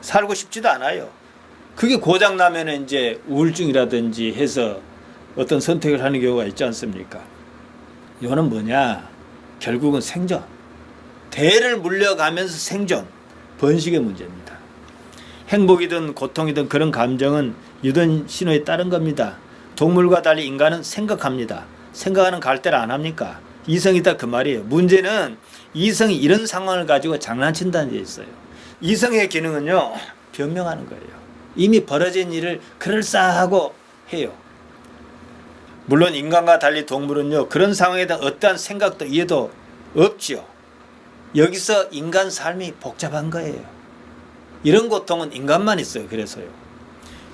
살고 싶지도 않아요. 그게 고장 나면 이제 우울증이라든지 해서 어떤 선택을 하는 경우가 있지 않습니까? 이거는 뭐냐? 결국은 생존. 대를 물려가면서 생존. 번식의 문제입니다. 행복이든 고통이든 그런 감정은 유전 신호에 따른 겁니다. 동물과 달리 인간은 생각합니다. 생각하는 갈대를 안 합니까? 이성이다 그 말이에요. 문제는 이성이 이런 상황을 가지고 장난친다는 게 있어요. 이성의 기능은요, 변명하는 거예요. 이미 벌어진 일을 그럴싸하고 해요. 물론 인간과 달리 동물은요, 그런 상황에 대한 어떠한 생각도 이해도 없죠. 여기서 인간 삶이 복잡한 거예요. 이런 고통은 인간만 있어요. 그래서요.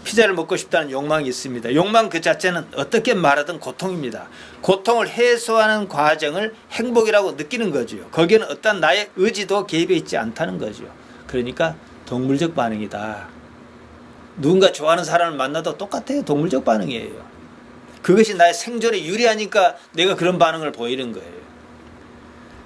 피자를 먹고 싶다는 욕망이 있습니다. 욕망 그 자체는 어떻게 말하든 고통입니다. 고통을 해소하는 과정을 행복이라고 느끼는 거죠. 거기에는 어떤 나의 의지도 개입해 있지 않다는 거죠. 그러니까 동물적 반응이다. 누군가 좋아하는 사람을 만나도 똑같아요. 동물적 반응이에요. 그것이 나의 생존에 유리하니까 내가 그런 반응을 보이는 거예요.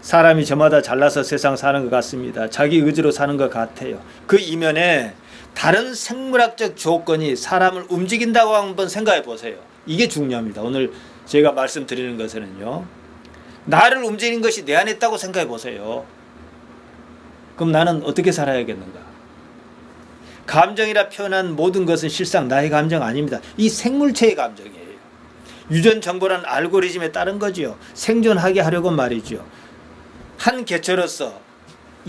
사람이 저마다 잘나서 세상 사는 것 같습니다. 자기 의지로 사는 것 같아요. 그 이면에 다른 생물학적 조건이 사람을 움직인다고 한번 생각해 보세요. 이게 중요합니다. 오늘 제가 말씀드리는 것은요. 나를 움직이는 것이 내 안에 있다고 생각해 보세요. 그럼 나는 어떻게 살아야겠는가? 감정이라 표현한 모든 것은 실상 나의 감정 아닙니다. 이 생물체의 감정이에요. 유전 정보란 알고리즘에 따른 거지요. 생존하게 하려고 말이죠. 한 개체로서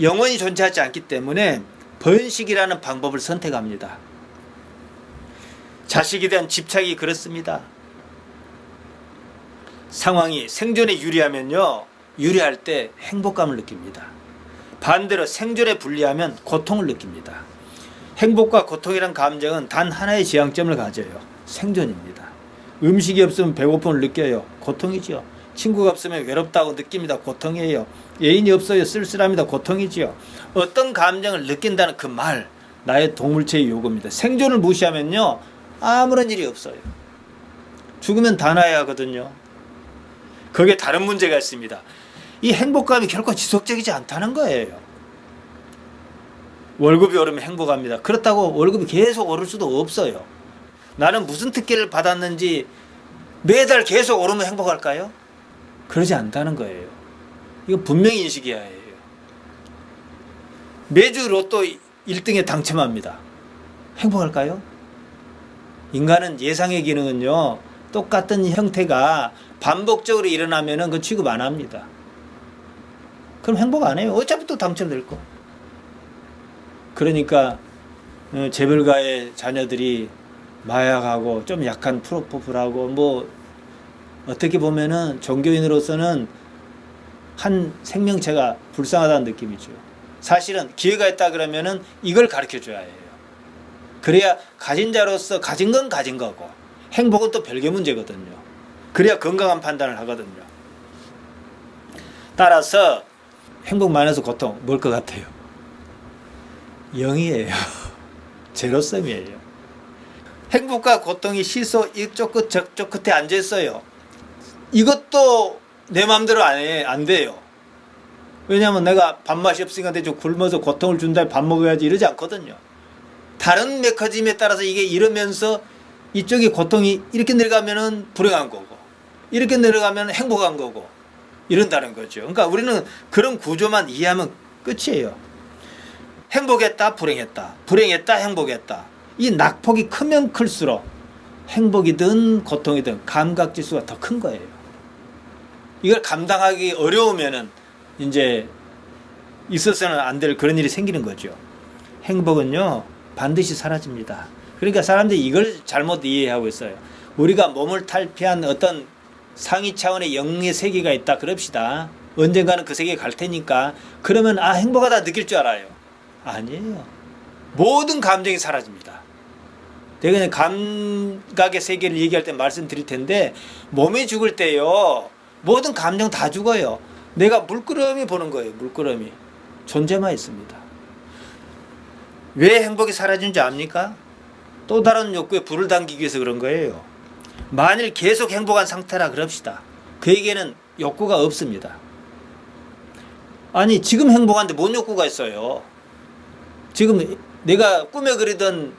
영원히 존재하지 않기 때문에 번식이라는 방법을 선택합니다. 자식에 대한 집착이 그렇습니다. 상황이 생존에 유리하면요, 유리할 때 행복감을 느낍니다. 반대로 생존에 불리하면 고통을 느낍니다. 행복과 고통이란 감정은 단 하나의 지향점을 가져요. 생존입니다. 음식이 없으면 배고픔을 느껴요. 고통이죠. 친구가 없으면 외롭다고 느낍니다. 고통이에요. 애인이 없어요. 쓸쓸합니다. 고통이지요. 어떤 감정을 느낀다는 그 말, 나의 동물체의 요구입니다. 생존을 무시하면요, 아무런 일이 없어요. 죽으면 다 나야 하거든요. 거기에 다른 문제가 있습니다. 이 행복감이 결코 지속적이지 않다는 거예요. 월급이 오르면 행복합니다. 그렇다고 월급이 계속 오를 수도 없어요. 나는 무슨 특혜를 받았는지 매달 계속 오르면 행복할까요? 그러지 않다는 거예요. 이거 분명히 인식해야 해요. 매주 로또 1등에 당첨합니다. 행복할까요? 인간은 예상의 기능은요, 똑같은 형태가 반복적으로 일어나면은 그 취급 안 합니다. 그럼 행복 안 해요. 어차피 또 당첨될 거. 그러니까 재벌가의 자녀들이 마약하고 좀 약한 프로포폴하고 뭐 어떻게 보면은 종교인으로서는 한 생명체가 불쌍하다는 느낌이죠. 사실은 기회가 있다 그러면은 이걸 가르쳐 줘야 해요. 그래야 가진 자로서 가진 건 가진 거고 행복은 또 별개 문제거든요. 그래야 건강한 판단을 하거든요. 따라서 행복 마이너스 고통 뭘 것 같아요? 0이에요. 제로섬이에요. 행복과 고통이 시소 이쪽 끝 저쪽 끝에 앉아 있어요. 이것도 내 마음대로 안 돼요. 왜냐하면 내가 밥맛이 없으니까 내 좀 굶어서 고통을 준다, 밥 먹어야지 이러지 않거든요. 다른 메커니즘에 따라서 이게 이러면서 이쪽이 고통이 이렇게 내려가면은 불행한 거고 이렇게 내려가면 행복한 거고 이런다는 거죠. 그러니까 우리는 그런 구조만 이해하면 끝이에요. 행복했다, 불행했다, 불행했다, 행복했다. 이 낙폭이 크면 클수록 행복이든 고통이든 감각지수가 더 큰 거예요. 이걸 감당하기 어려우면은 이제 있어서는 안 될 그런 일이 생기는 거죠. 행복은요, 반드시 사라집니다. 그러니까 사람들이 이걸 잘못 이해하고 있어요. 우리가 몸을 탈피한 어떤 상위 차원의 영의 세계가 있다 그럽시다. 언젠가는 그 세계에 갈 테니까 그러면 행복하다 느낄 줄 알아요. 아니에요. 모든 감정이 사라집니다. 내가 그냥 감각의 세계를 얘기할 때 말씀드릴 텐데 몸이 죽을 때요, 모든 감정 다 죽어요. 내가 물끄러미 보는 거예요. 물끄러미. 존재만 있습니다. 왜 행복이 사라지는지 압니까? 또 다른 욕구에 불을 당기기 위해서 그런 거예요. 만일 계속 행복한 상태라 그럽시다. 그에게는 욕구가 없습니다. 아니 지금 행복한데 뭔 욕구가 있어요? 지금 내가 꿈에 그리던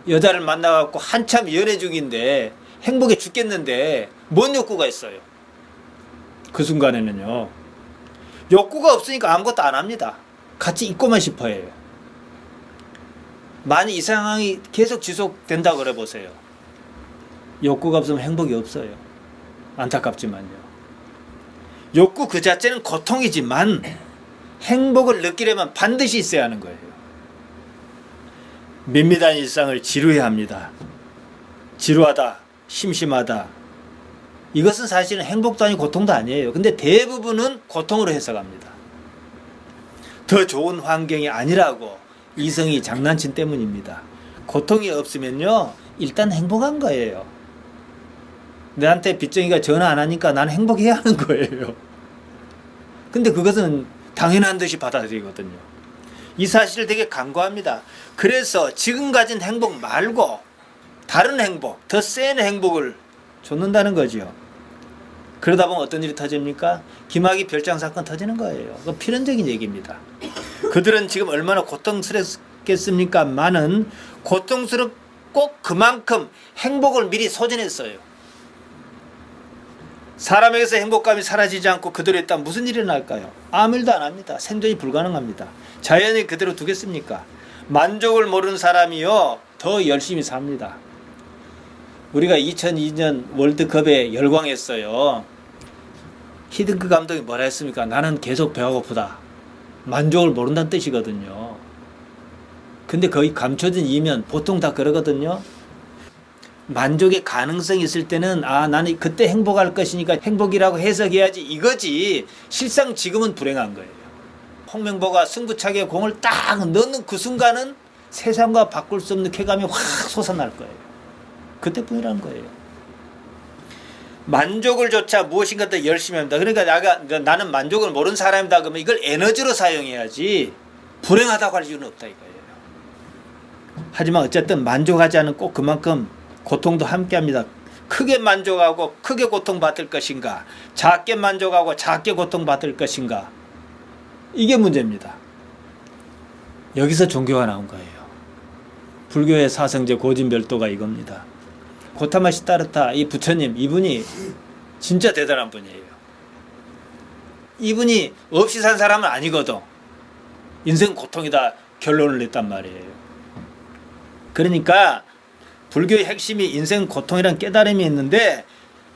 여자를 만나갖고 한참 연애 중인데 행복해 죽겠는데 뭔 욕구가 있어요? 그 순간에는요, 욕구가 없으니까 아무것도 안 합니다. 같이 있고만 싶어 해요. 만약 이 상황이 계속 지속된다고 그래 보세요. 욕구가 없으면 행복이 없어요. 안타깝지만요. 욕구 그 자체는 고통이지만 행복을 느끼려면 반드시 있어야 하는 거예요. 밋밋한 일상을 지루해 합니다. 지루하다, 심심하다. 이것은 사실은 행복도 아니고 고통도 아니에요. 근데 대부분은 고통으로 해석합니다. 더 좋은 환경이 아니라고 이성이 장난친 때문입니다. 고통이 없으면요, 일단 행복한 거예요. 내한테 빚쟁이가 전화 안 하니까 난 행복해야 하는 거예요. 근데 그것은 당연한 듯이 받아들이거든요. 이 사실을 되게 간과합니다. 그래서 지금 가진 행복 말고 다른 행복, 더 센 행복을 줬는다는 거죠. 그러다 보면 어떤 일이 터집니까? 김학의 별장 사건 터지는 거예요. 그 필연적인 얘기입니다. 그들은 지금 얼마나 고통스럽겠습니까? 많은 고통스럽고 그만큼 행복을 미리 소진했어요. 사람에게서 행복감이 사라지지 않고 그대로 있다면 무슨 일이 날까요? 아무 일도 안 합니다. 생존이 불가능합니다. 자연이 그대로 두겠습니까? 만족을 모르는 사람이요, 더 열심히 삽니다. 우리가 2002년 월드컵에 열광했어요. 히딩크 감독이 뭐라 했습니까? 나는 계속 배가 고프다. 만족을 모른다는 뜻이거든요. 근데 거의 감춰진 이면 보통 다 그러거든요. 만족의 가능성이 있을 때는 나는 그때 행복할 것이니까 행복이라고 해석해야지 이거지, 실상 지금은 불행한 거예요. 홍명보가 승부차기에 공을 딱 넣는 그 순간은 세상과 바꿀 수 없는 쾌감이 확 솟아날 거예요. 그때뿐이라는 거예요. 만족을 조차 무엇인가 더 열심히 합니다. 그러니까 나는 만족을 모르는 사람이다 그러면 이걸 에너지로 사용해야지 불행하다고 할 이유는 없다 이거예요. 하지만 어쨌든 만족하지 않은 꼭 그만큼 고통도 함께합니다. 크게 만족하고 크게 고통받을 것인가, 작게 만족하고 작게 고통받을 것인가, 이게 문제입니다. 여기서 종교가 나온 거예요. 불교의 사성제 고진별도가 이겁니다. 고타마 시타르타 이 부처님, 이분이 진짜 대단한 분이에요. 이분이 없이 산 사람은 아니거든. 인생 고통이다 결론을 냈단 말이에요. 그러니까 불교의 핵심이 인생 고통이란 깨달음이 있는데,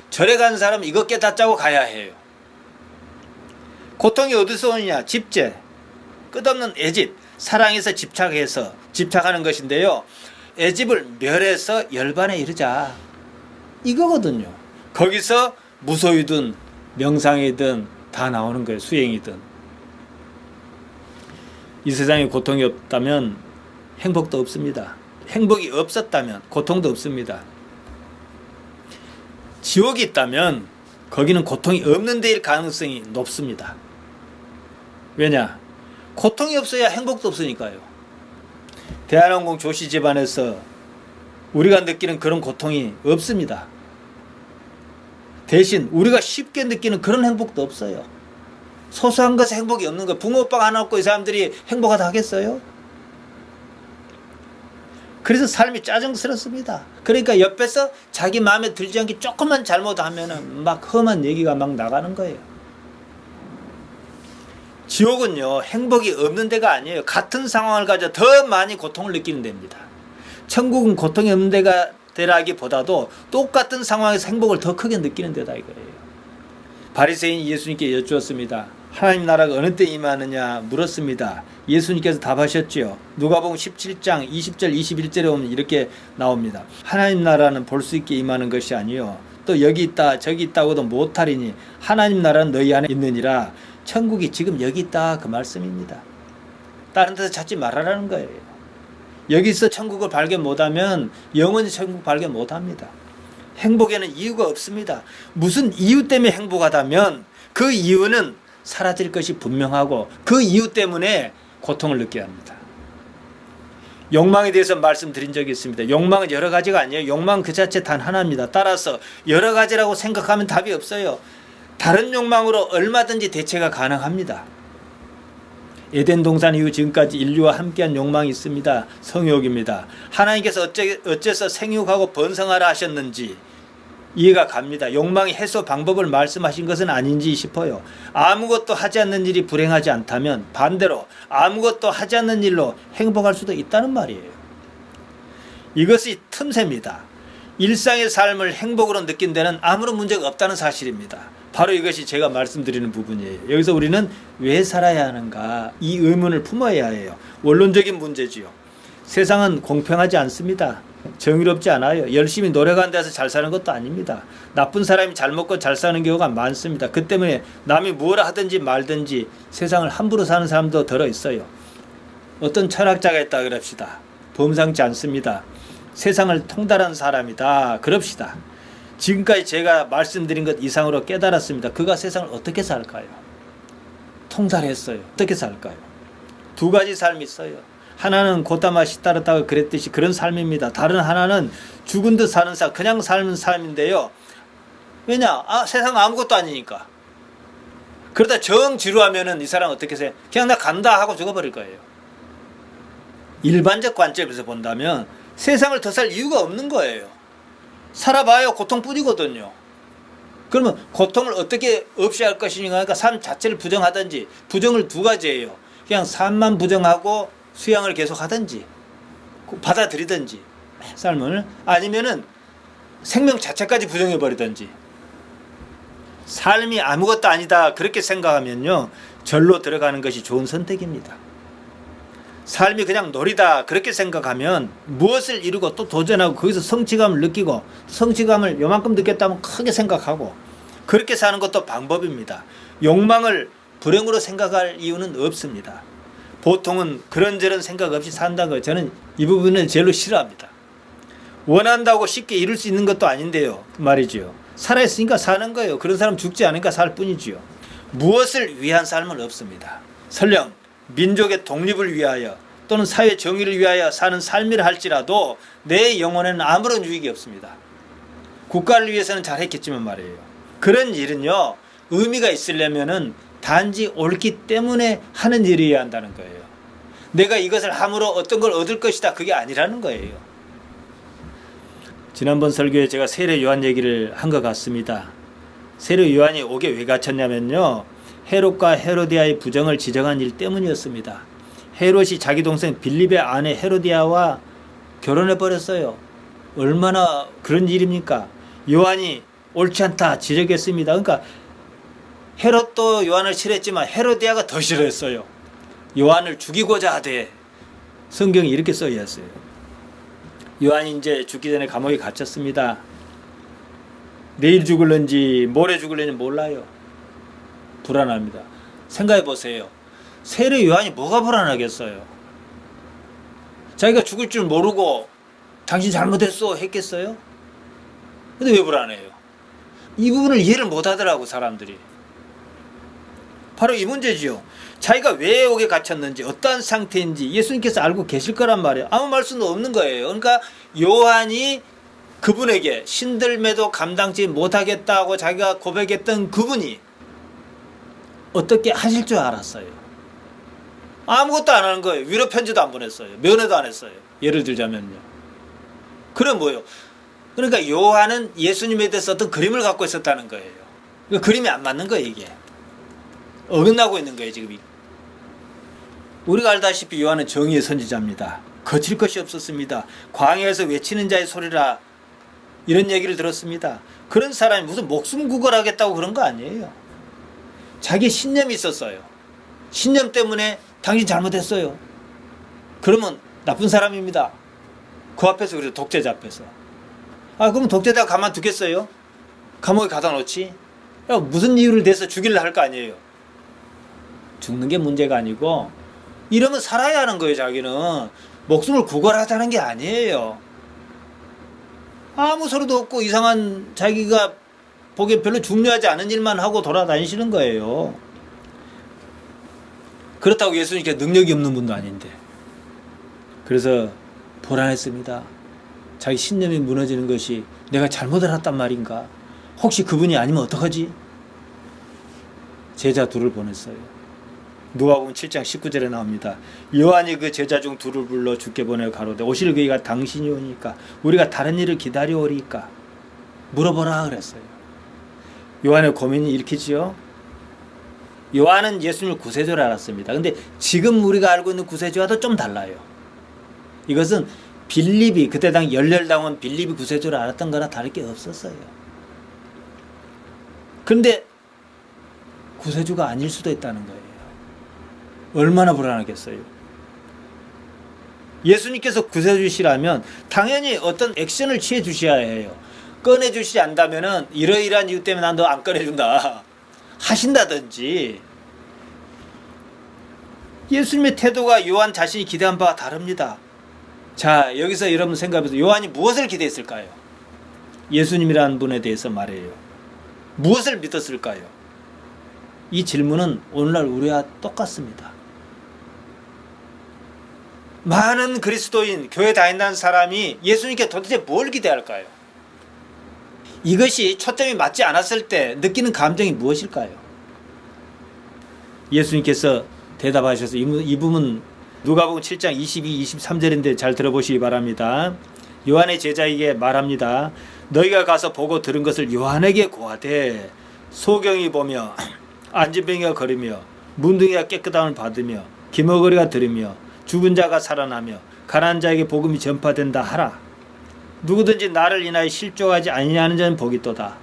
절에 간 사람은 이거 깨닫자고 가야 해요. 고통이 어디서 오느냐? 집재, 끝없는 애집, 사랑에서 집착하는 것인데요. 애집을 멸해서 열반에 이르자, 이거거든요. 거기서 무소유든 명상이든 다 나오는 거예요. 수행이든. 이 세상에 고통이 없다면 행복도 없습니다. 행복이 없었다면 고통도 없습니다. 지옥이 있다면 거기는 고통이 없는 데일 가능성이 높습니다. 왜냐? 고통이 없어야 행복도 없으니까요. 대한항공 조씨 집안에서 우리가 느끼는 그런 고통이 없습니다. 대신 우리가 쉽게 느끼는 그런 행복도 없어요. 소소한 것에 행복이 없는 거예요. 붕어빵 하나 없고 이 사람들이 행복하다 하겠어요? 그래서 삶이 짜증스럽습니다. 그러니까 옆에서 자기 마음에 들지 않게 조금만 잘못하면은 막 험한 얘기가 막 나가는 거예요. 지옥은요, 행복이 없는 데가 아니에요. 같은 상황을 가져 더 많이 고통을 느끼는 데입니다. 천국은 고통이 없는 데라기보다도 똑같은 상황에서 행복을 더 크게 느끼는 데다 이거예요. 바리새인이 예수님께 여쭈었습니다. 하나님 나라가 어느 때 임하느냐 물었습니다. 예수님께서 답하셨지요. 누가복음 17장 20절 21절에 보면 이렇게 나옵니다. 하나님 나라는 볼 수 있게 임하는 것이 아니요 또 여기 있다 저기 있다고도 못하리니 하나님 나라는 너희 안에 있느니라. 천국이 지금 여기 있다 그 말씀입니다. 다른 데서 찾지 말아라는 거예요. 여기서 천국을 발견 못하면 영원히 천국 발견 못합니다. 행복에는 이유가 없습니다. 무슨 이유 때문에 행복하다면 그 이유는 사라질 것이 분명하고 그 이유 때문에 고통을 느껴야 합니다. 욕망에 대해서 말씀드린 적이 있습니다. 욕망은 여러 가지가 아니에요. 욕망은 그 자체 단 하나입니다. 따라서 여러 가지라고 생각하면 답이 없어요. 다른 욕망으로 얼마든지 대체가 가능합니다. 에덴 동산 이후 지금까지 인류와 함께한 욕망이 있습니다. 성욕입니다. 하나님께서 어째서 생육하고 번성하라 하셨는지 이해가 갑니다. 욕망의 해소 방법을 말씀하신 것은 아닌지 싶어요. 아무것도 하지 않는 일이 불행하지 않다면 반대로 아무것도 하지 않는 일로 행복할 수도 있다는 말이에요. 이것이 틈새입니다. 일상의 삶을 행복으로 느낀 데는 아무런 문제가 없다는 사실입니다. 바로 이것이 제가 말씀드리는 부분이에요. 여기서 우리는 왜 살아야 하는가 이 의문을 품어야 해요. 원론적인 문제지요. 세상은 공평하지 않습니다. 정의롭지 않아요. 열심히 노력하는 데서 잘 사는 것도 아닙니다. 나쁜 사람이 잘 먹고 잘 사는 경우가 많습니다. 그 때문에 남이 뭐라 하든지 말든지 세상을 함부로 사는 사람도 들어 있어요. 어떤 철학자가 있다 그럽시다. 범상치 않습니다. 세상을 통달한 사람이다. 그럽시다. 지금까지 제가 말씀드린 것 이상으로 깨달았습니다. 그가 세상을 어떻게 살까요? 통달했어요. 어떻게 살까요? 두 가지 삶이 있어요. 하나는 고다마 시타르타가 그랬듯이 그런 삶입니다. 다른 하나는 죽은 듯 사는 삶, 그냥 삶은 삶인데요. 왜냐? 세상 아무것도 아니니까. 그러다 정 지루하면은 이 사람 어떻게 해서 그냥 나 간다 하고 죽어버릴 거예요. 일반적 관점에서 본다면 세상을 더 살 이유가 없는 거예요. 살아봐야 고통뿐이거든요. 그러면 고통을 어떻게 없이 할 것이냐 하니까 삶 자체를 부정하든지, 부정을 두 가지예요. 그냥 삶만 부정하고 수양을 계속 하든지 받아들이든지 삶을, 아니면은 생명 자체까지 부정해 버리든지. 삶이 아무것도 아니다 그렇게 생각하면요, 절로 들어가는 것이 좋은 선택입니다. 삶이 그냥 놀이다 그렇게 생각하면 무엇을 이루고 또 도전하고 거기서 성취감을 느끼고, 성취감을 요만큼 느꼈다면 크게 생각하고, 그렇게 사는 것도 방법입니다. 욕망을 불행으로 생각할 이유는 없습니다. 보통은 그런저런 생각 없이 산다는 거, 저는 이 부분을 제일로 싫어합니다. 원한다고 쉽게 이룰 수 있는 것도 아닌데요 말이죠. 살아있으니까 사는 거예요. 그런 사람 죽지 않으니까 살 뿐이지요. 무엇을 위한 삶은 없습니다. 설령 민족의 독립을 위하여 또는 사회 정의를 위하여 사는 삶이라 할지라도 내 영혼에는 아무런 유익이 없습니다. 국가를 위해서는 잘했겠지만 말이에요. 그런 일은요, 의미가 있으려면은 단지 옳기 때문에 하는 일이어야 한다는 거예요. 내가 이것을 함으로 어떤 걸 얻을 것이다, 그게 아니라는 거예요. 지난번 설교에 제가 세례 요한 얘기를 한 것 같습니다. 세례 요한이 옥에 왜 갇혔냐면요, 헤롯과 헤로디아의 부정을 지적한 일 때문이었습니다. 헤롯이 자기 동생 빌립의 아내 헤로디아와 결혼해 버렸어요. 얼마나 그런 일입니까? 요한이 옳지 않다 지적했습니다. 그러니까 헤롯도 요한을 싫어했지만 헤로디아가 더 싫어했어요. 요한을 죽이고자 하되, 성경이 이렇게 써 있어요. 요한이 이제 죽기 전에 감옥에 갇혔습니다. 내일 죽을는지 모레 죽을는지 몰라요. 불안합니다. 생각해 보세요. 세례 요한이 뭐가 불안하겠어요? 자기가 죽을 줄 모르고 당신 잘못했어 했겠어요? 근데 왜 불안해요? 이 부분을 이해를 못 하더라고 사람들이. 바로 이 문제지요. 자기가 왜 옥에 갇혔는지, 어떠한 상태인지 예수님께서 알고 계실 거란 말이에요. 아무 말씀도 없는 거예요. 그러니까 요한이 그분에게 신들매도 감당치 못하겠다고 자기가 고백했던 그분이 어떻게 하실 줄 알았어요. 아무것도 안 하는 거예요. 위로 편지도 안 보냈어요. 면회도 안 했어요. 예를 들자면요. 그럼 뭐예요? 그러니까 요한은 예수님에 대해서 어떤 그림을 갖고 있었다는 거예요. 그러니까 그림이 안 맞는 거예요. 이게 어긋나고 있는 거예요 지금. 우리가 알다시피 요한은 정의의 선지자입니다. 거칠 것이 없었습니다. 광야에서 외치는 자의 소리라, 이런 얘기를 들었습니다. 그런 사람이 무슨 목숨 구걸하겠다고 그런 거 아니에요. 자기 신념이 있었어요. 신념 때문에 당신 잘못했어요. 그러면 나쁜 사람입니다. 그 앞에서, 그래도 독재자 앞에서. 그럼 독재자가 가만두겠어요? 감옥에 가다 놓지? 무슨 이유를 대서 죽이려 할 거 아니에요. 죽는 게 문제가 아니고, 이러면 살아야 하는 거예요. 자기는 목숨을 구걸하자는 게 아니에요. 아무 소리도 없고 이상한, 자기가 보기에 별로 중요하지 않은 일만 하고 돌아다니시는 거예요. 그렇다고 예수님께 능력이 없는 분도 아닌데. 그래서 불안했습니다. 자기 신념이 무너지는 것이 내가 잘못 알았단 말인가? 혹시 그분이 아니면 어떡하지? 제자 둘을 보냈어요. 누가복음 7장 19절에 나옵니다. 요한이 그 제자 중 둘을 불러 주께 보내어 가로되 오실 그이가 당신이 오니까 우리가 다른 일을 기다려오리까 물어보라 그랬어요. 요한의 고민이 일으키지요. 요한은 예수님을 구세주를 알았습니다. 근데 지금 우리가 알고 있는 구세주와도 좀 달라요. 이것은 빌립이, 그때 당 열렬당원 빌립이 구세주를 알았던 거나 다를 게 없었어요. 그런데 구세주가 아닐 수도 있다는 거예요. 얼마나 불안하겠어요. 예수님께서 구세주시라면 당연히 어떤 액션을 취해 주셔야 해요. 꺼내 주시지 않다면은 이러이러한 이유 때문에 난 너 안 꺼내준다 하신다든지. 예수님의 태도가 요한 자신이 기대한 바와 다릅니다. 자, 여기서 여러분 생각해보세요. 요한이 무엇을 기대했을까요? 예수님이라는 분에 대해서 말해요. 무엇을 믿었을까요? 이 질문은 오늘날 우리와 똑같습니다. 많은 그리스도인, 교회 다닌다는 사람이 예수님께 도대체 뭘 기대할까요? 이것이 초점이 맞지 않았을 때 느끼는 감정이 무엇일까요? 예수님께서 대답하셔서 이 부분 누가복음 7장 22, 23절인데 잘 들어보시기 바랍니다. 요한의 제자에게 말합니다. 너희가 가서 보고 들은 것을 요한에게 고하되 소경이 보며 안진뱅이가 걸으며 문둥이가 깨끗함을 받으며 기머거리가 들으며 죽은 자가 살아나며 가난한 자에게 복음이 전파된다 하라. 누구든지 나를 인하여 실족하지 아니하는 자는 복이 있도다.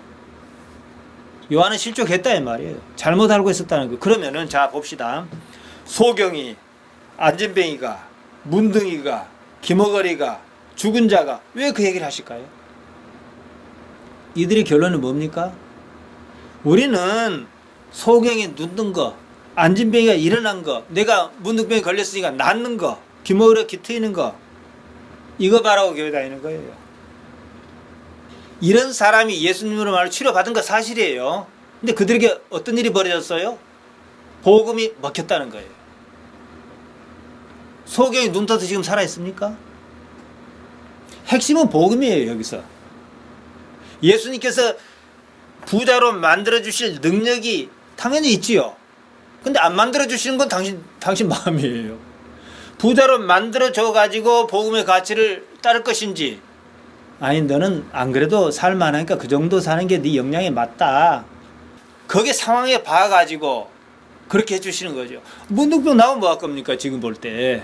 요한은 실족했다 이 말이에요. 잘못 알고 있었다는 거. 그러면은 자 봅시다. 소경이, 안진뱅이가, 문둥이가, 기머거리가, 죽은 자가 왜 그 얘기를 하실까요? 이들의 결론은 뭡니까? 우리는 소경이 눕는 거, 안진뱅이가 일어난 거, 내가 문둥병에 걸렸으니까 낫는 거, 기머거리가 기트이는 거, 이거 바라고 교회 다니는 거예요. 이런 사람이 예수님으로 말로 치료받은 거 사실이에요. 근데 그들에게 어떤 일이 벌어졌어요? 복음이 먹혔다는 거예요. 소경이 눈 떠서 지금 살아있습니까? 핵심은 복음이에요. 여기서 예수님께서 부자로 만들어주실 능력이 당연히 있지요. 근데 안 만들어주시는 건 당신 마음이에요. 부자로 만들어줘 가지고 복음의 가치를 따를 것인지, 아니 너는 안 그래도 살만하니까 그 정도 사는 게 네 역량에 맞다, 거기에 상황에 봐가지고 그렇게 해주시는 거죠. 문둥병 나오면 뭐 할 겁니까? 지금 볼 때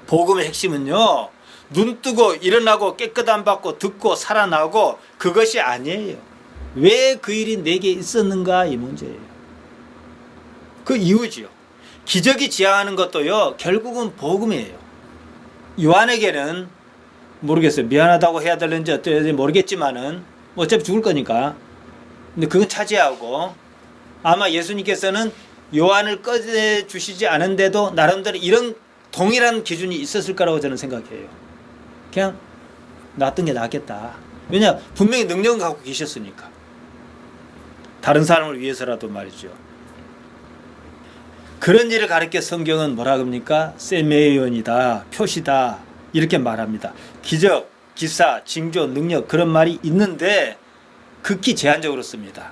복음의 핵심은요, 눈 뜨고 일어나고 깨끗함 받고 듣고 살아나고, 그것이 아니에요. 왜 그 일이 내게 있었는가, 이 문제예요. 그 이유지요. 기적이 지향하는 것도요, 결국은 복음이에요. 요한에게는 모르겠어요. 미안하다고 해야 되는지 어떨지 모르겠지만은 어차피 죽을 거니까. 근데 그건 차지하고, 아마 예수님께서는 요한을 꺼내주시지 않은데도 나름대로 이런 동일한 기준이 있었을 거라고 저는 생각해요. 그냥 놨던 게 낫겠다. 왜냐, 분명히 능력은 갖고 계셨으니까. 다른 사람을 위해서라도 말이죠. 그런 일을 가르쳐 성경은 뭐라 합니까? 세메이온이다, 표시다, 이렇게 말합니다. 기적, 기사, 징조, 능력, 그런 말이 있는데 극히 제한적으로 씁니다.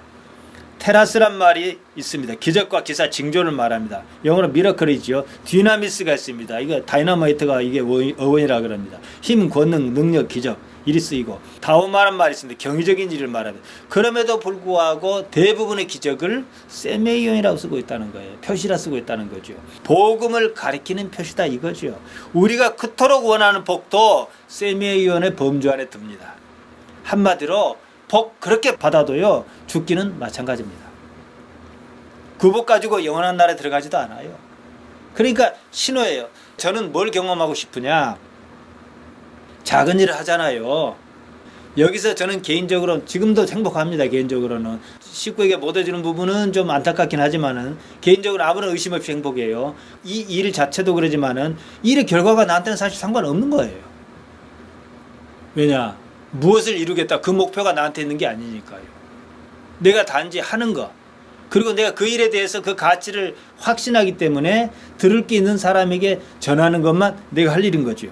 테라스란 말이 있습니다. 기적과 기사, 징조를 말합니다. 영어로 미러클이죠. 디나미스가 있습니다. 이거 다이너마이트가 이게 어원이라 그럽니다. 힘, 권능, 능력, 기적, 일이 쓰이고, 다오마란 말이 있습니다. 경이적인 일을 말합니다. 그럼에도 불구하고 대부분의 기적을 세메이온이라고 쓰고 있다는 거예요. 표시라 쓰고 있다는 거죠. 복음을 가리키는 표시다 이거죠. 우리가 그토록 원하는 복도 세메이온의 범주 안에 듭니다. 한마디로 복 그렇게 받아도요, 죽기는 마찬가지입니다. 그 복 가지고 영원한 나라에 들어가지도 않아요. 그러니까 신호예요. 저는 뭘 경험하고 싶으냐, 작은 일을 하잖아요. 여기서 저는 개인적으로 지금도 행복합니다. 개인적으로는 식구에게 못 해주는 부분은 좀 안타깝긴 하지만은 개인적으로 아무런 의심 없이 행복해요. 이 일 자체도 그러지만은 일의 결과가 나한테는 사실 상관없는 거예요. 왜냐, 무엇을 이루겠다, 그 목표가 나한테 있는 게 아니니까요. 내가 단지 하는 거, 그리고 내가 그 일에 대해서 그 가치를 확신하기 때문에 들을 게 있는 사람에게 전하는 것만 내가 할 일인 거죠.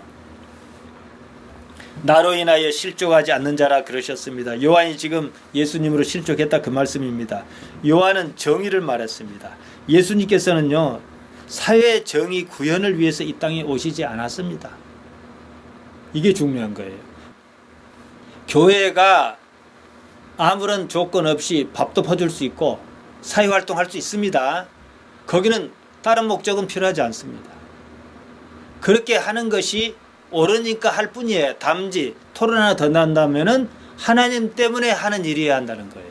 나로 인하여 실족하지 않는 자라 그러셨습니다. 요한이 지금 예수님으로 실족했다 그 말씀입니다. 요한은 정의를 말했습니다. 예수님께서는요, 사회 정의 구현을 위해서 이 땅에 오시지 않았습니다. 이게 중요한 거예요. 교회가 아무런 조건 없이 밥도 퍼줄 수 있고 사회활동할 수 있습니다. 거기는 다른 목적은 필요하지 않습니다. 그렇게 하는 것이 옳으니까 할 뿐이에요. 담지 토론 하나 더 난다면은 하나님 때문에 하는 일이어야 한다는 거예요.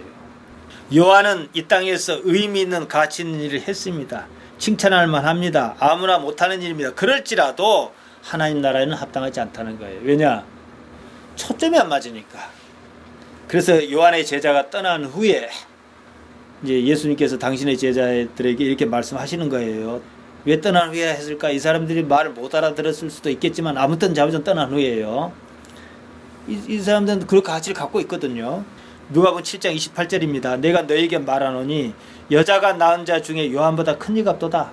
요한은 이 땅에서 의미 있는 가치 있는 일을 했습니다. 칭찬할 만합니다. 아무나 못하는 일입니다. 그럴지라도 하나님 나라에는 합당하지 않다는 거예요. 왜냐? 초점이 안 맞으니까. 그래서 요한의 제자가 떠난 후에 이제 예수님께서 당신의 제자들에게 이렇게 말씀하시는 거예요. 왜 떠난 후에 했을까? 이 사람들이 말을 못 알아들었을 수도 있겠지만 아무튼 자부전 떠난 후에요. 이 사람들은 그 가치를 갖고 있거든요. 누가복음 7장 28절입니다. 내가 너에게 말하노니 여자가 낳은 자 중에 요한보다 큰 이가 없도다.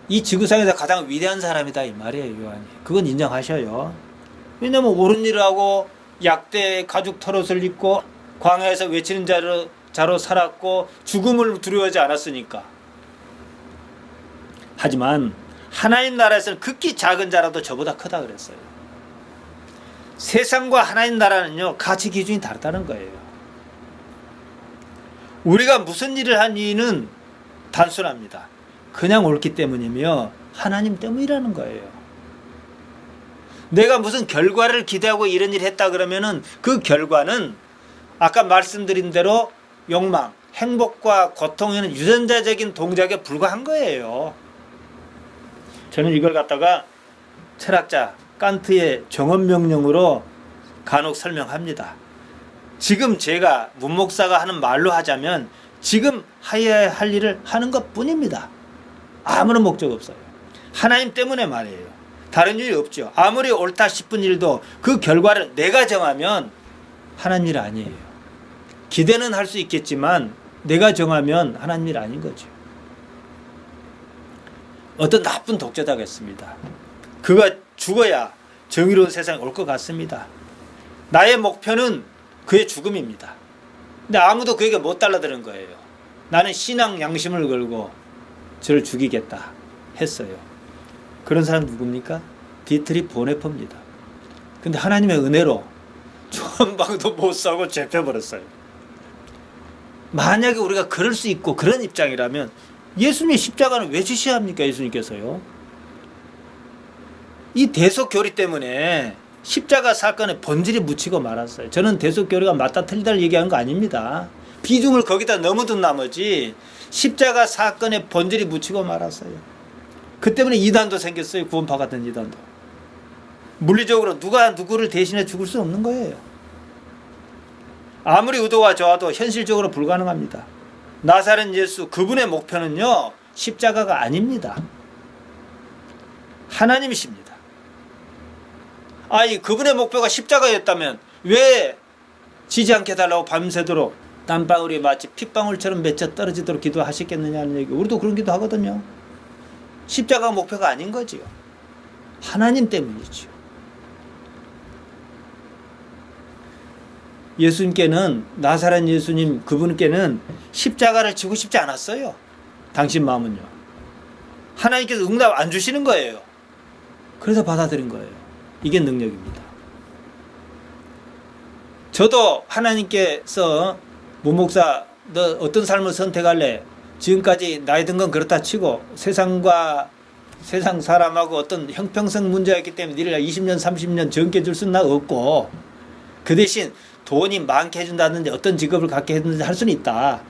이 지구상에서 가장 위대한 사람이다 이 말이에요. 요한이. 그건 인정하셔요. 왜냐면 옳은 일을 하고 약대 가죽 털옷을 입고 광야에서 외치는 자로 살았고 죽음을 두려워하지 않았으니까. 하지만 하나님 나라에서는 극히 작은 자라도 저보다 크다 그랬어요. 세상과 하나님 나라는요 가치 기준이 다르다는 거예요. 우리가 무슨 일을 한 이유는 단순합니다. 그냥 옳기 때문이며 하나님 때문이라는 거예요. 내가 무슨 결과를 기대하고 이런 일을 했다 그러면은 그 결과는 아까 말씀드린 대로 욕망, 행복과 고통에는 유전자적인 동작에 불과한 거예요. 저는 이걸 갖다가 철학자 칸트의 정언명령으로 간혹 설명합니다. 지금 제가 문목사가 하는 말로 하자면 지금 해야 할 일을 하는 것 뿐입니다. 아무런 목적 없어요. 하나님 때문에 말이에요. 다른 일이 없죠. 아무리 옳다 싶은 일도 그 결과를 내가 정하면 하나님 일 아니에요. 기대는 할 수 있겠지만 내가 정하면 하나님 일 아닌 거죠. 어떤 나쁜 독재자가 있습니다. 그가 죽어야 정의로운 세상이 올 것 같습니다. 나의 목표는 그의 죽음입니다. 근데 아무도 그에게 못 달라드는 거예요. 나는 신앙 양심을 걸고 저를 죽이겠다 했어요. 그런 사람 누굽니까? 디트리 보네퍼입니다. 근데 하나님의 은혜로 전방도 못 사고 잡혀버렸어요. 만약에 우리가 그럴 수 있고 그런 입장이라면 예수님의 십자가는 왜 지셔야 합니까? 예수님께서요. 이 대속교리 때문에 십자가 사건에 본질이 묻히고 말았어요. 저는 대속교리가 맞다 틀리다를 얘기하는 거 아닙니다. 비중을 거기다 넘어둔 나머지 십자가 사건의 본질이 묻히고 말았어요. 그 때문에 이단도 생겼어요. 구원파 같은 이단도. 물리적으로 누가 누구를 대신해 죽을 수 없는 거예요. 아무리 의도가 좋아도 현실적으로 불가능합니다. 나사렛 예수 그분의 목표는요 십자가가 아닙니다. 하나님이십니다. 아니 그분의 목표가 십자가였다면 왜 지지 않게 해달라고 밤새도록 땀방울이 마치 핏방울처럼 맺혀 떨어지도록 기도하셨겠느냐는 얘기. 우리도 그런 기도 하거든요. 십자가가 목표가 아닌 거지요. 하나님 때문이죠. 예수님께는 나사렛 예수님 그분께는 십자가를 지고 싶지 않았어요. 당신 마음은요. 하나님께서 응답 안 주시는 거예요. 그래서 받아들인 거예요. 이게 능력입니다. 저도 하나님께서 문목사 너 어떤 삶을 선택할래? 지금까지 나이 든 건 그렇다 치고 세상 사람하고 어떤 형평성 문제가 있기 때문에 니를 20년 30년 젊게 줄 수는 없고 그 대신 돈이 많게 해준다든지 어떤 직업을 갖게 해준다든지 할 수는 있다.